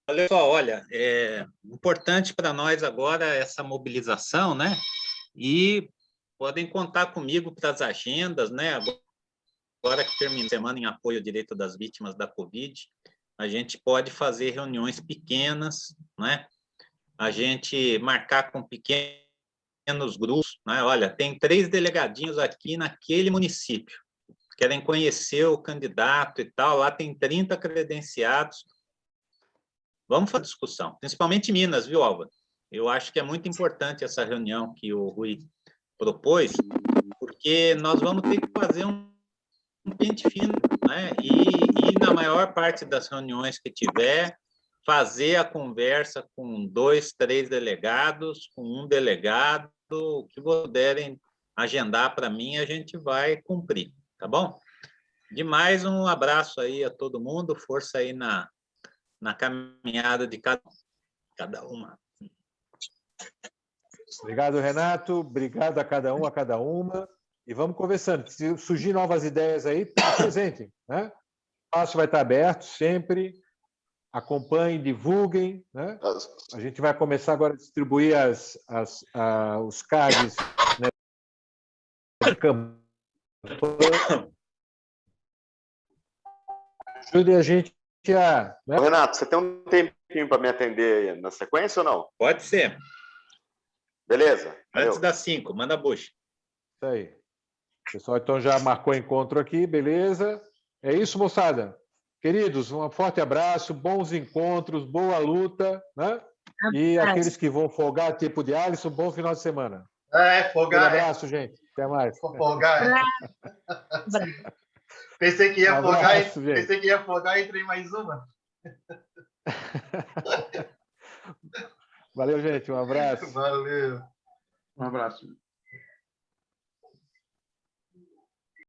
Olha só, olha, é importante para nós agora essa mobilização, né? E podem contar comigo para as agendas, né? Agora que termina a semana em apoio ao direito das vítimas da Covid, a gente pode fazer reuniões pequenas, né? A gente marcar com pequenos grupos, né? Olha, tem 3 delegadinhos aqui naquele município, querem conhecer o candidato e tal, lá tem 30 credenciados. Vamos fazer discussão, principalmente Minas, viu, Álvaro? Eu acho que é muito importante essa reunião que o Rui propôs, porque nós vamos ter que fazer um pente fino, né? E na maior parte das reuniões que tiver, fazer a conversa com 2, 3 delegados, com um delegado, o que puderem agendar para mim, a gente vai cumprir, tá bom? Demais, um abraço aí a todo mundo, força aí na caminhada de cada uma. Obrigado, Renato. Obrigado a cada um, a cada uma. E vamos conversando. Se surgir novas ideias aí, apresentem, né? O espaço vai estar aberto sempre. Acompanhem, divulguem, né? A gente vai começar agora a distribuir os cards, né, de campanha. Ajude a gente a... Né? Renato, você tem um tempinho para me atender na sequência ou não? Pode ser. Beleza. Antes das 5, manda a bucha. Isso aí. O pessoal, então, já marcou encontro aqui, beleza? É isso, moçada. Queridos, um forte abraço, bons encontros, boa luta, né? E aqueles que vão folgar, tipo de Alisson, bom final de semana. Folgar. Um abraço, gente. Até mais. Folgar. Pensei que ia abraço, folgar, pensei que ia folgar e entrei mais uma. Valeu, gente. Um abraço. Valeu. Um abraço.